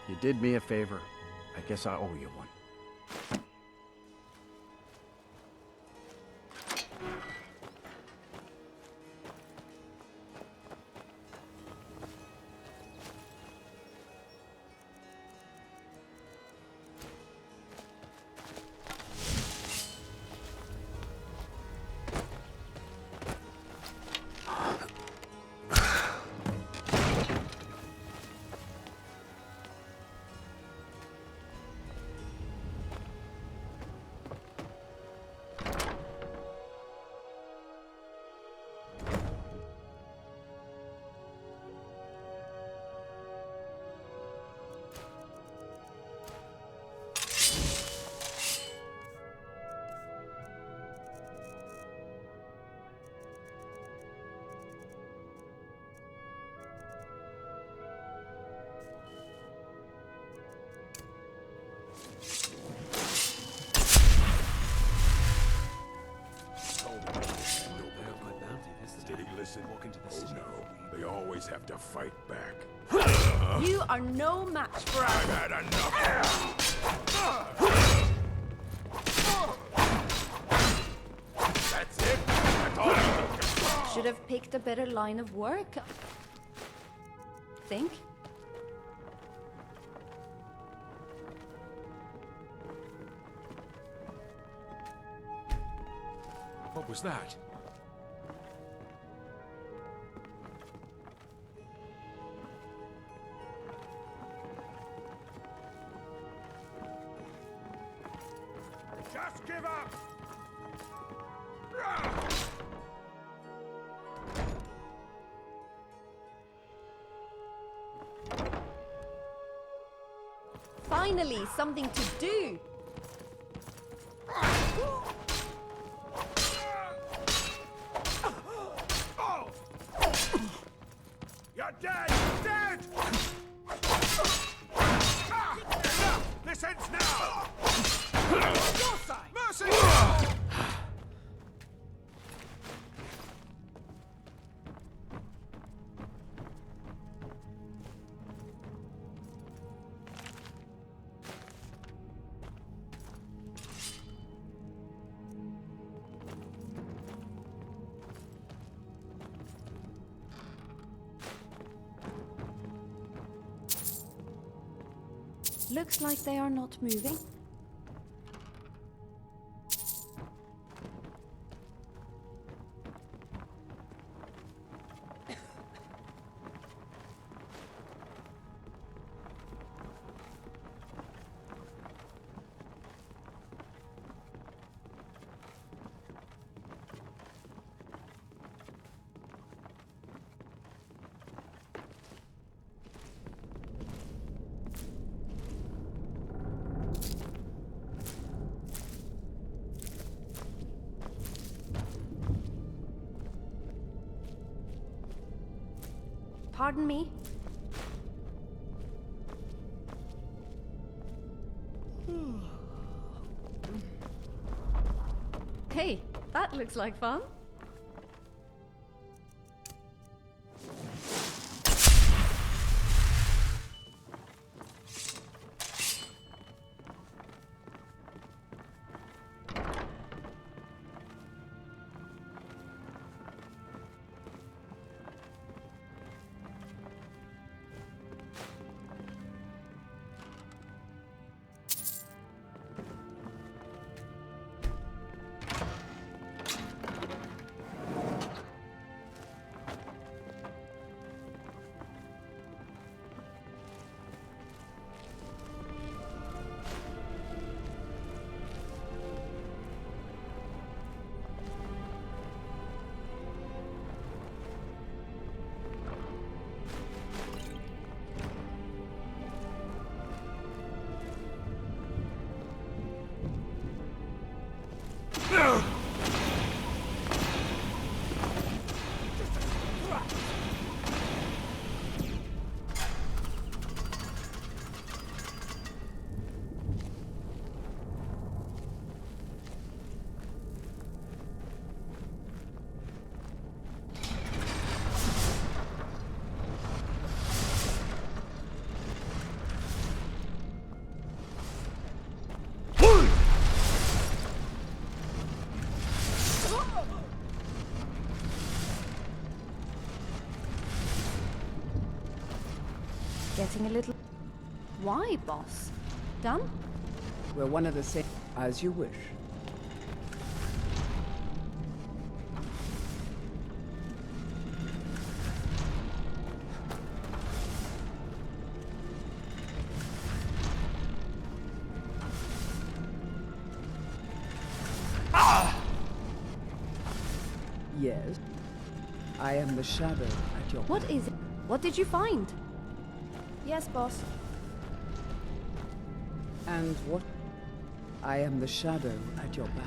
you did me a favor. I guess I owe you one. They always have to fight back. You are no match for us. I've had enough. That's it? That's all I'm looking for. Should have picked a better line of work. Think? What was that? Just give up! Finally, something to do! You're dead! Dead! Enough! This ends now! Your side! Mercy! Looks like they are not moving. Pardon me? Hey, that looks like fun. Getting a little... Why, boss? Done? We're one of the same... As you wish. Yes. I am the shadow at your... What is it? What did you find? Yes, boss. And what? I am the shadow at your back.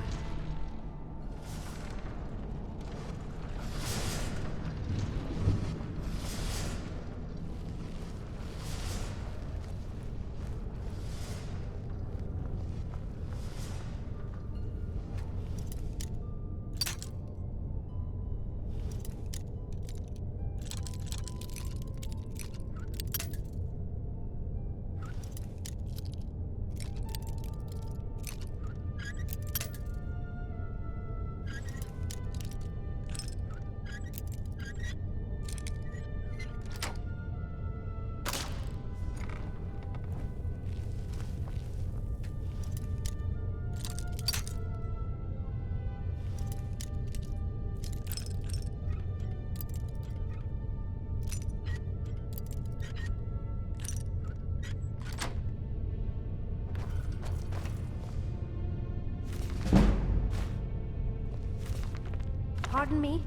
pardon me?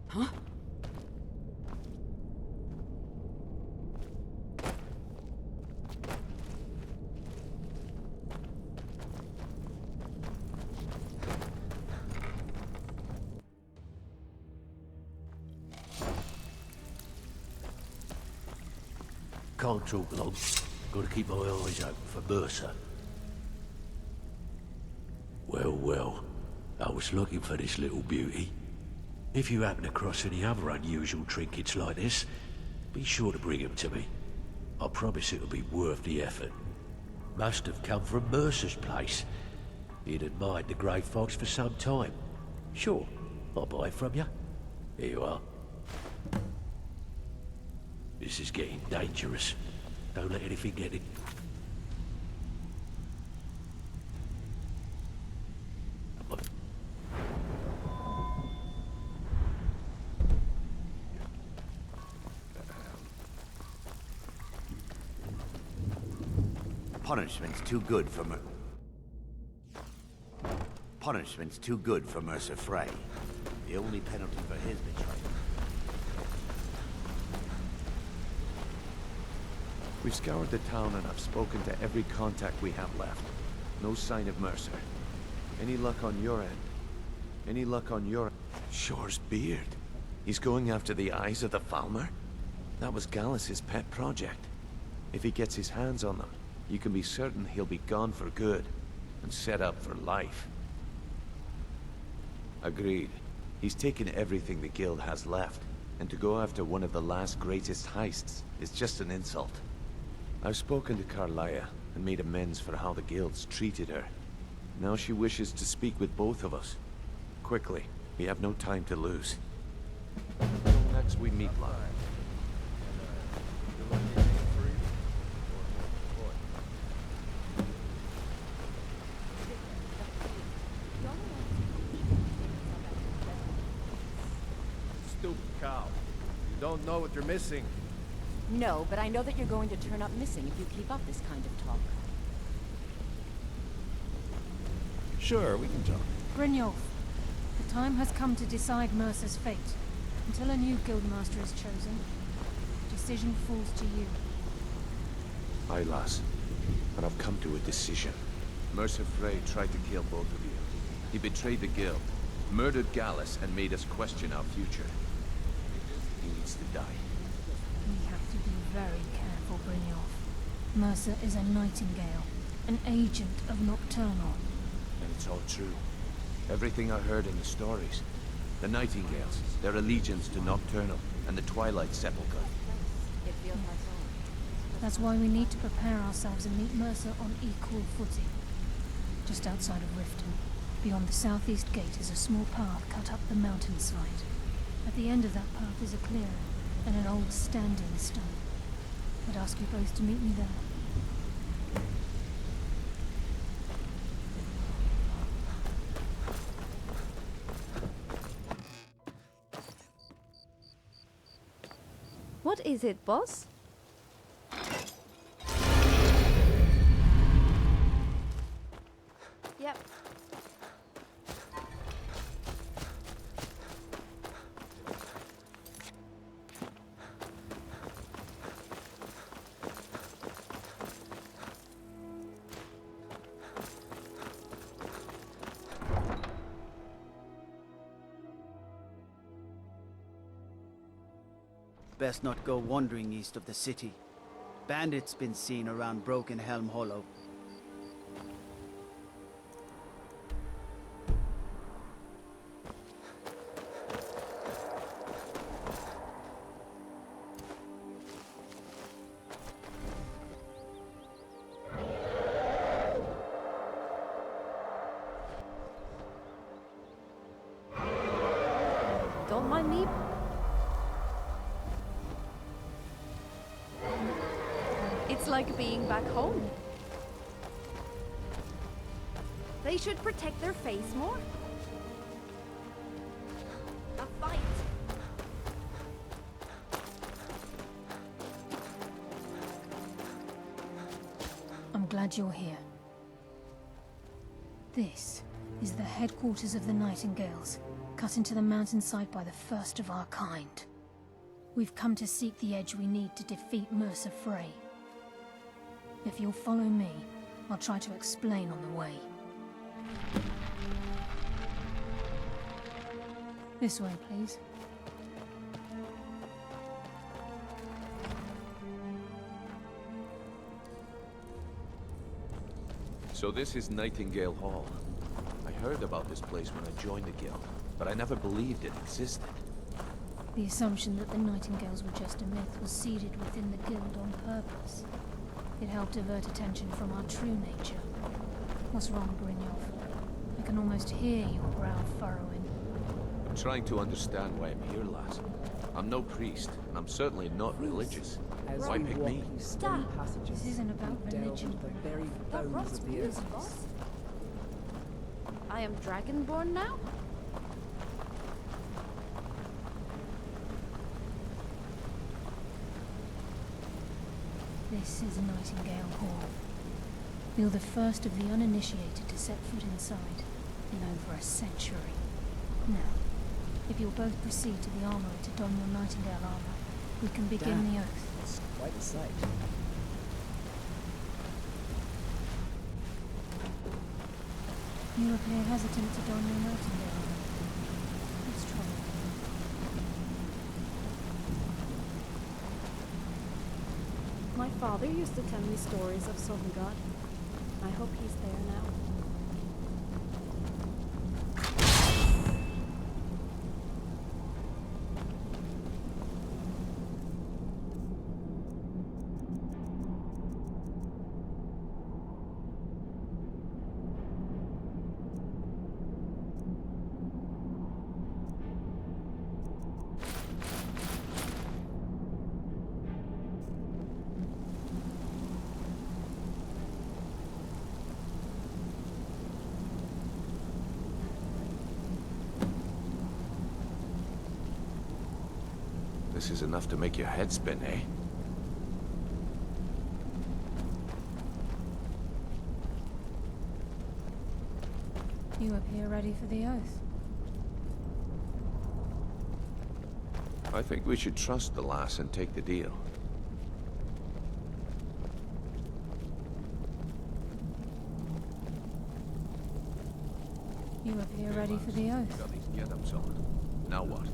Huh? Can't talk long. Gotta keep my eyes open for Mercer. Well, well. I was looking for this little beauty. If you happen across any other unusual trinkets like this, be sure to bring them to me. I promise it'll be worth the effort. Must have come from Mercer's place. He'd admired the Grey Fox for some time. Sure, I'll buy it from you. Here you are. This is getting dangerous. Don't let anything get in. Punishment's too good for Punishment's too good for Mercer Frey. The only penalty for his betrayal. We've scoured the town and I've spoken to every contact we have left. No sign of Mercer. Any luck on your end? Any luck on your... Shore's beard. He's going after the eyes of the Falmer? That was Gallus's pet project. If he gets his hands on them, you can be certain he'll be gone for good, and set up for life. Agreed. He's taken everything the Guild has left, and to go after one of the last greatest heists is just an insult. I've spoken to Karliah, and made amends for how the Guild's treated her. Now she wishes to speak with both of us. Quickly, we have no time to lose. Until next we meet, love. Stupid cow. You don't know what you're missing. No, but I know that you're going to turn up missing if you keep up this kind of talk. Sure, we can talk. Brynjolf, the time has come to decide Mercer's fate. Until a new guildmaster is chosen, the decision falls to you. Aye, lass. But I've come to a decision. Mercer Frey tried to kill both of you. He betrayed the Guild, murdered Gallus, and made us question our future. He needs to die. We have to be very careful, Brynjolf. Mercer is a Nightingale, an agent of Nocturnal. And it's all true. Everything I heard in the stories. The Nightingales, their allegiance to Nocturnal, and the Twilight Sepulchre. That's why we need to prepare ourselves and meet Mercer on equal footing. Just outside of Riften, beyond the southeast gate, is a small path cut up the mountainside. At the end of that path is a clearing, and an old standing stone. I'd ask you both to meet me there. What is it, boss? Yep. Best not go wandering east of the city. Bandits been seen around Broken Helm Hollow. Don't mind me. It's like being back home. They should protect their face more. A fight. I'm glad you're here. This is the headquarters of the Nightingales, cut into the mountainside by the first of our kind. We've come to seek the edge we need to defeat Mercer Frey. If you'll follow me, I'll try to explain on the way. This way, please. So this is Nightingale Hall. I heard about this place when I joined the guild, but I never believed it existed. The assumption that the Nightingales were just a myth was seeded within the guild on purpose. It helped divert attention from our true nature. What's wrong, Brynjolf? I can almost hear your brow furrowing. I'm trying to understand why I'm here, lass. I'm no priest, and I'm certainly not religious. Why pick me? Stop! This isn't about religion. That rots views, boss. I am Dragonborn now? This is Nightingale Hall. You're the first of the uninitiated to set foot inside in over a century. Now, if you'll both proceed to the armory to don your Nightingale armor, we can begin the oath. It's quite a sight. You appear hesitant to don your Nightingale armor. What's trouble? My father used to tell me stories of Sovngarde. I hope he's there now. This is enough to make your head spin, eh? You appear ready for the oath. I think we should trust the lass and take the deal. You appear ready for the oath. Got these get-ups on. Now what?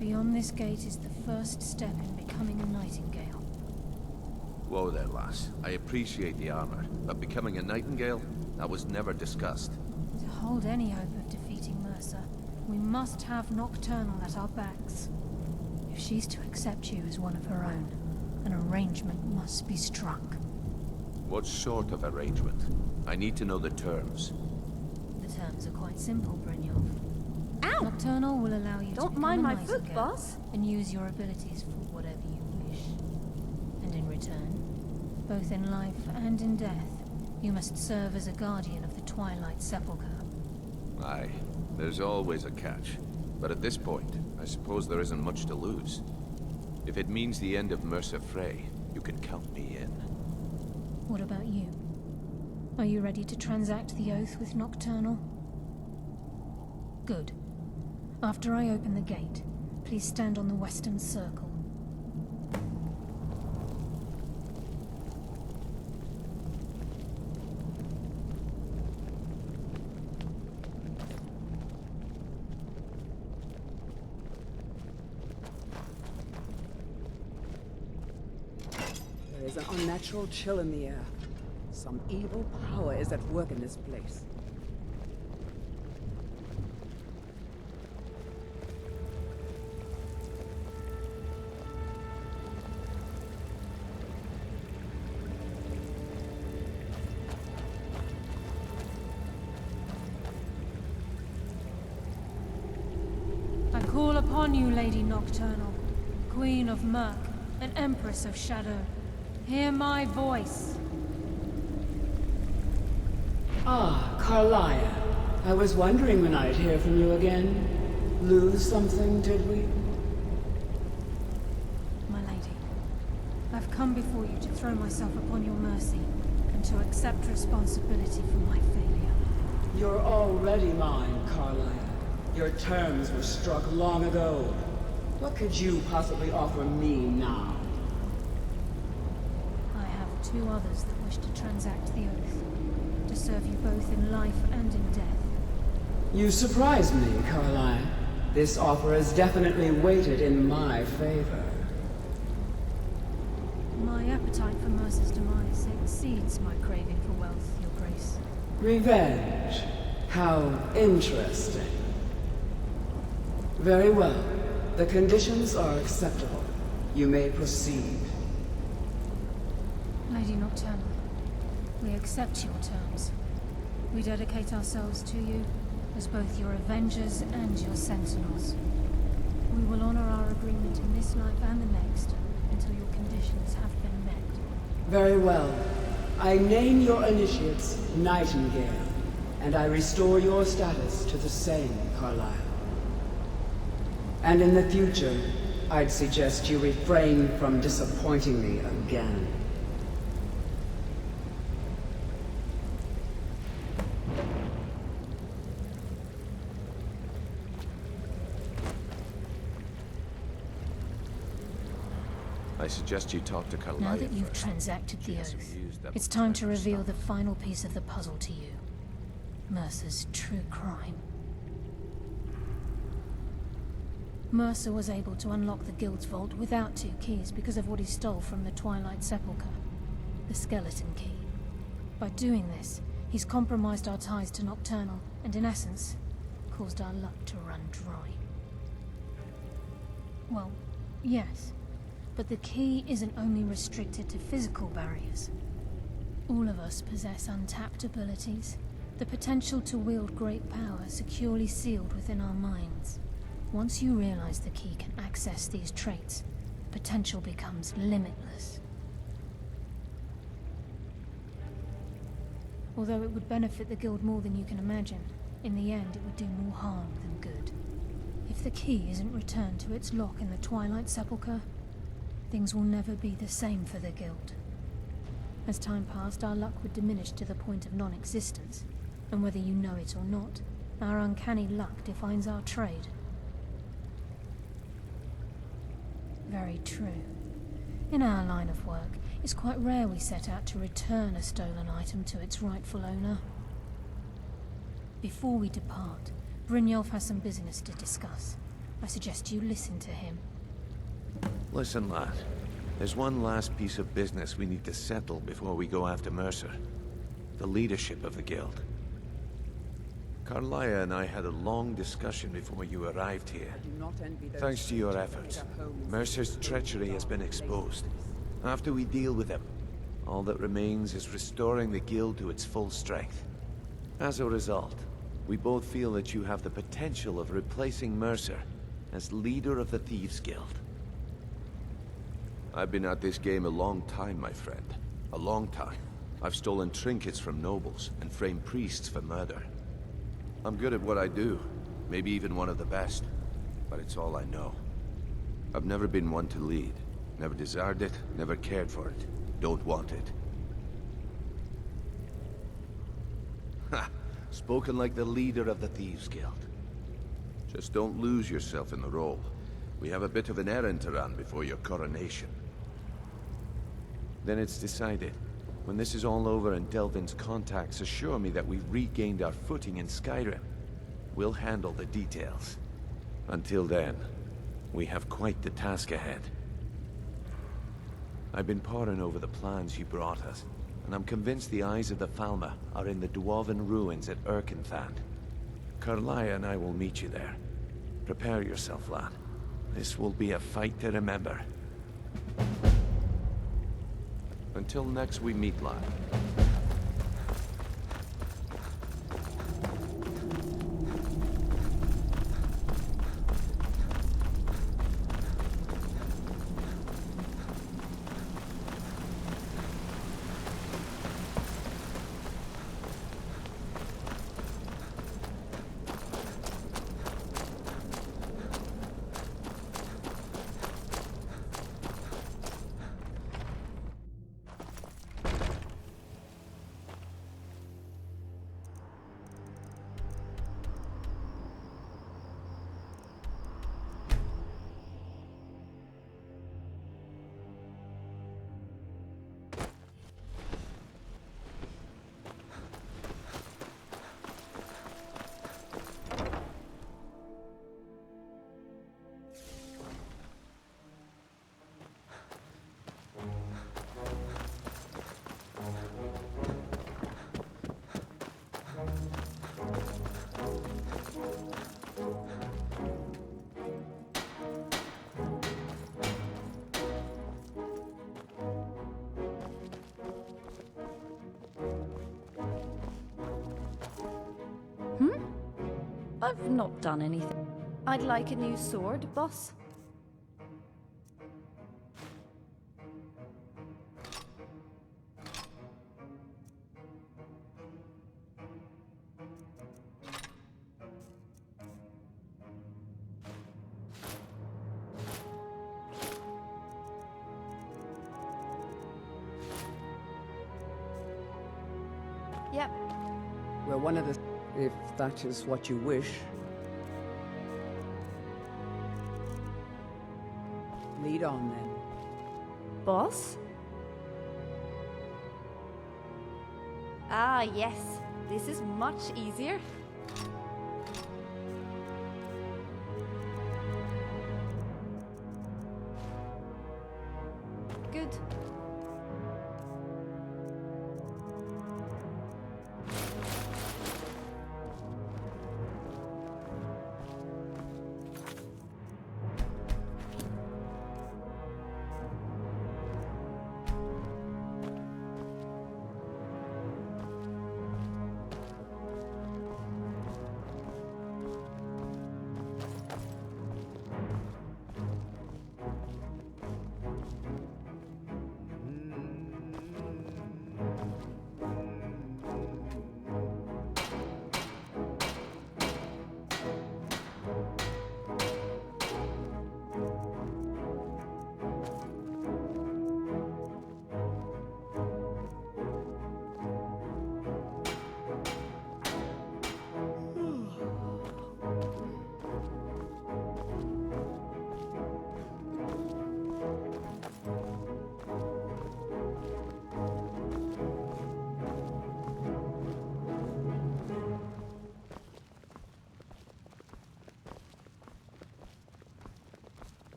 Beyond this gate is the first step in becoming a Nightingale. Whoa there, lass. I appreciate the armor, but becoming a Nightingale? That was never discussed. To hold any hope of defeating Mercer, we must have Nocturnal at our backs. If she's to accept you as one of her own, an arrangement must be struck. What sort of arrangement? I need to know the terms. The terms are quite simple, Brynjolf. Ow! Nocturnal will allow you to become mind a my foot, Nightingale boss. and use your abilities for whatever you wish. And in return, both in life and in death, you must serve as a guardian of the Twilight Sepulchre. Aye, there's always a catch. But at this point, I suppose there isn't much to lose. If it means the end of Mercer Frey, you can count me in. What about you? Are you ready to transact the oath with Nocturnal? Good. After I open the gate, please stand on the western circle. There's an unnatural chill in the air. Some evil power is at work in this place. I call upon you, Lady Nocturnal, Queen of Murk, and Empress of Shadow. Hear my voice. Ah, Carlia. I was wondering when I'd hear from you again. Lose something, did we? My lady, I've come before you to throw myself upon your mercy, and to accept responsibility for my failure. You're already mine, Carlia. Your terms were struck long ago. What could you possibly offer me now? I have two others that wish to transact the oath, to serve you both in life and in death. You surprise me, Carlia. This offer is definitely weighted in my favor. My appetite for Mercer's demise exceeds my craving for wealth, Your Grace. Revenge. How interesting. Very well. The conditions are acceptable. You may proceed. Lady Nocturnal, we accept your terms. We dedicate ourselves to you as both your avengers and your sentinels. We will honor our agreement in this life and the next until your conditions have been met. Very well. I name your initiates Nightingale, and I restore your status to the same, Carlisle. And in the future, I'd suggest you refrain from disappointing me again. I suggest you talk to Carlia. Now that you've transacted the oath, it's time to reveal the final piece of the puzzle to you. Mercer's true crime. Mercer was able to unlock the Guild's vault without 2 keys because of what he stole from the Twilight Sepulchre, the skeleton key. By doing this, he's compromised our ties to Nocturnal, and in essence, caused our luck to run dry. Well, yes, but the key isn't only restricted to physical barriers. All of us possess untapped abilities, the potential to wield great power securely sealed within our minds. Once you realize the key can access these traits, potential becomes limitless. Although it would benefit the Guild more than you can imagine, in the end it would do more harm than good. If the key isn't returned to its lock in the Twilight Sepulchre, things will never be the same for the Guild. As time passed, our luck would diminish to the point of non-existence, and whether you know it or not, our uncanny luck defines our trade. Very true. In our line of work, it's quite rare we set out to return a stolen item to its rightful owner. Before we depart, Brynjolf has some business to discuss. I suggest you listen to him. Listen, lad. There's one last piece of business we need to settle before we go after Mercer. The leadership of the Guild. Carlia and I had a long discussion before you arrived here. Thanks to your efforts, Mercer's treachery has been exposed. After we deal with him, all that remains is restoring the Guild to its full strength. As a result, we both feel that you have the potential of replacing Mercer as leader of the Thieves Guild. I've been at this game a long time, my friend. A long time. I've stolen trinkets from nobles and framed priests for murder. I'm good at what I do, maybe even one of the best, but it's all I know. I've never been one to lead. Never desired it, never cared for it. Don't want it. Ha! Spoken like the leader of the Thieves Guild. Just don't lose yourself in the role. We have a bit of an errand to run before your coronation. Then it's decided. When this is all over and Delvin's contacts assure me that we've regained our footing in Skyrim, we'll handle the details. Until then, we have quite the task ahead. I've been poring over the plans you brought us, and I'm convinced the Eyes of the Falmer are in the Dwarven ruins at Erkenthand. Karlaya and I will meet you there. Prepare yourself, lad. This will be a fight to remember. Until next we meet, lad. I've not done anything. I'd like a new sword, boss. Yep. We're one of the... if that is what you wish. Lead on, then. Boss? Ah, yes. This is much easier. Good.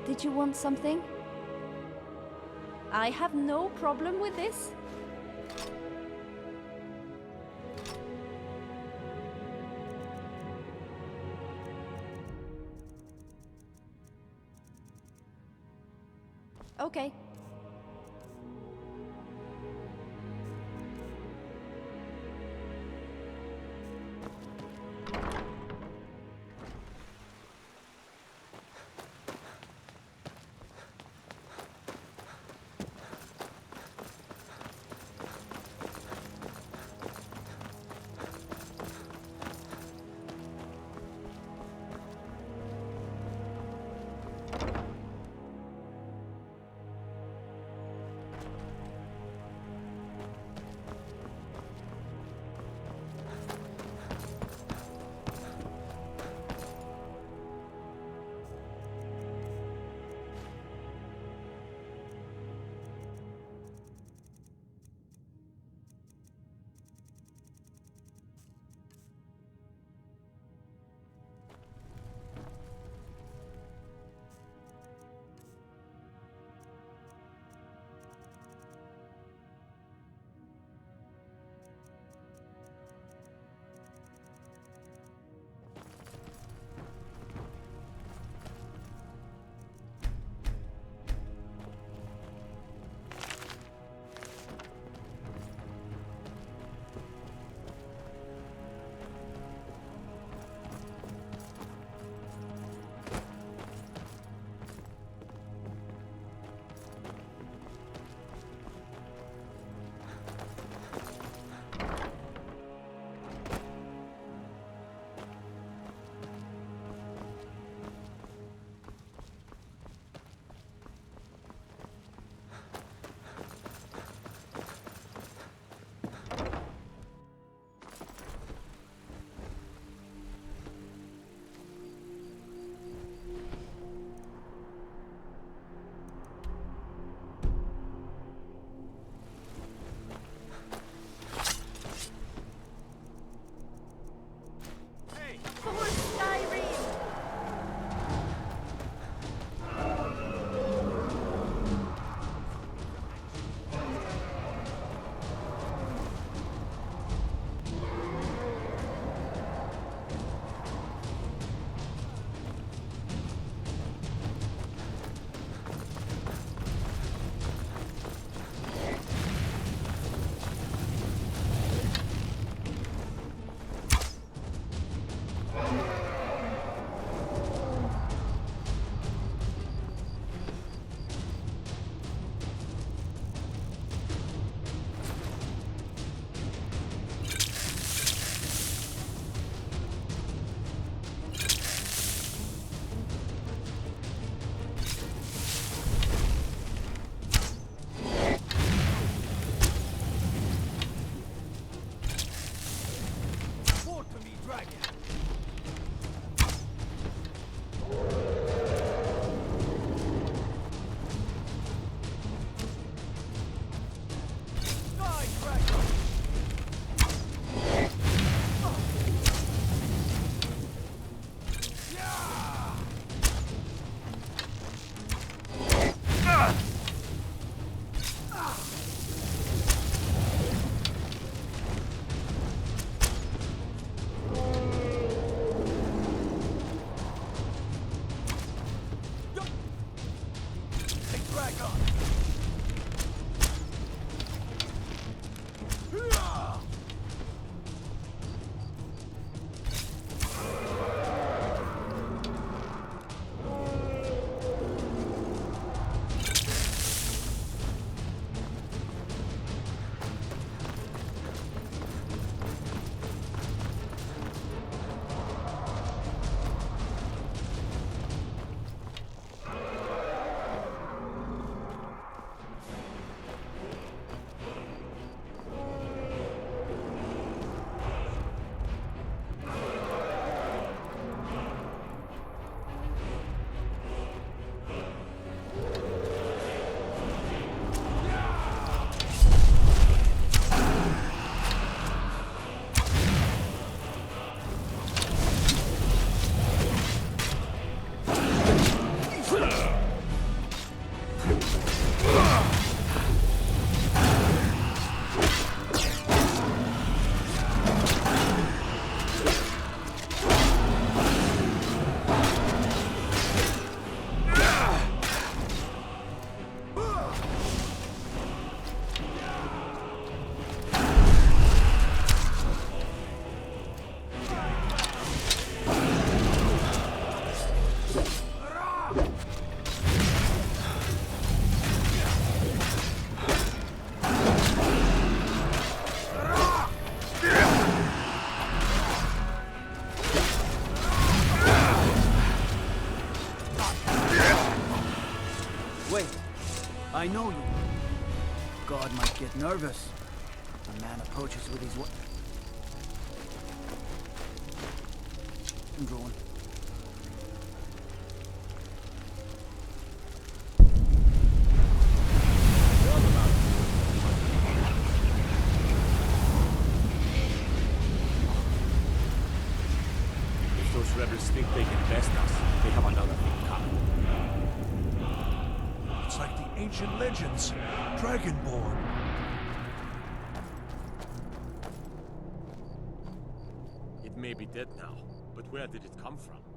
Did you want something? I have no problem with this. Okay. Wait, I know you. God might get nervous. A man approaches with his I'm drawn. If those rebels think they can best us, they have another thing coming. It's like the ancient legends. Dragonborn. It may be dead now, but where did it come from?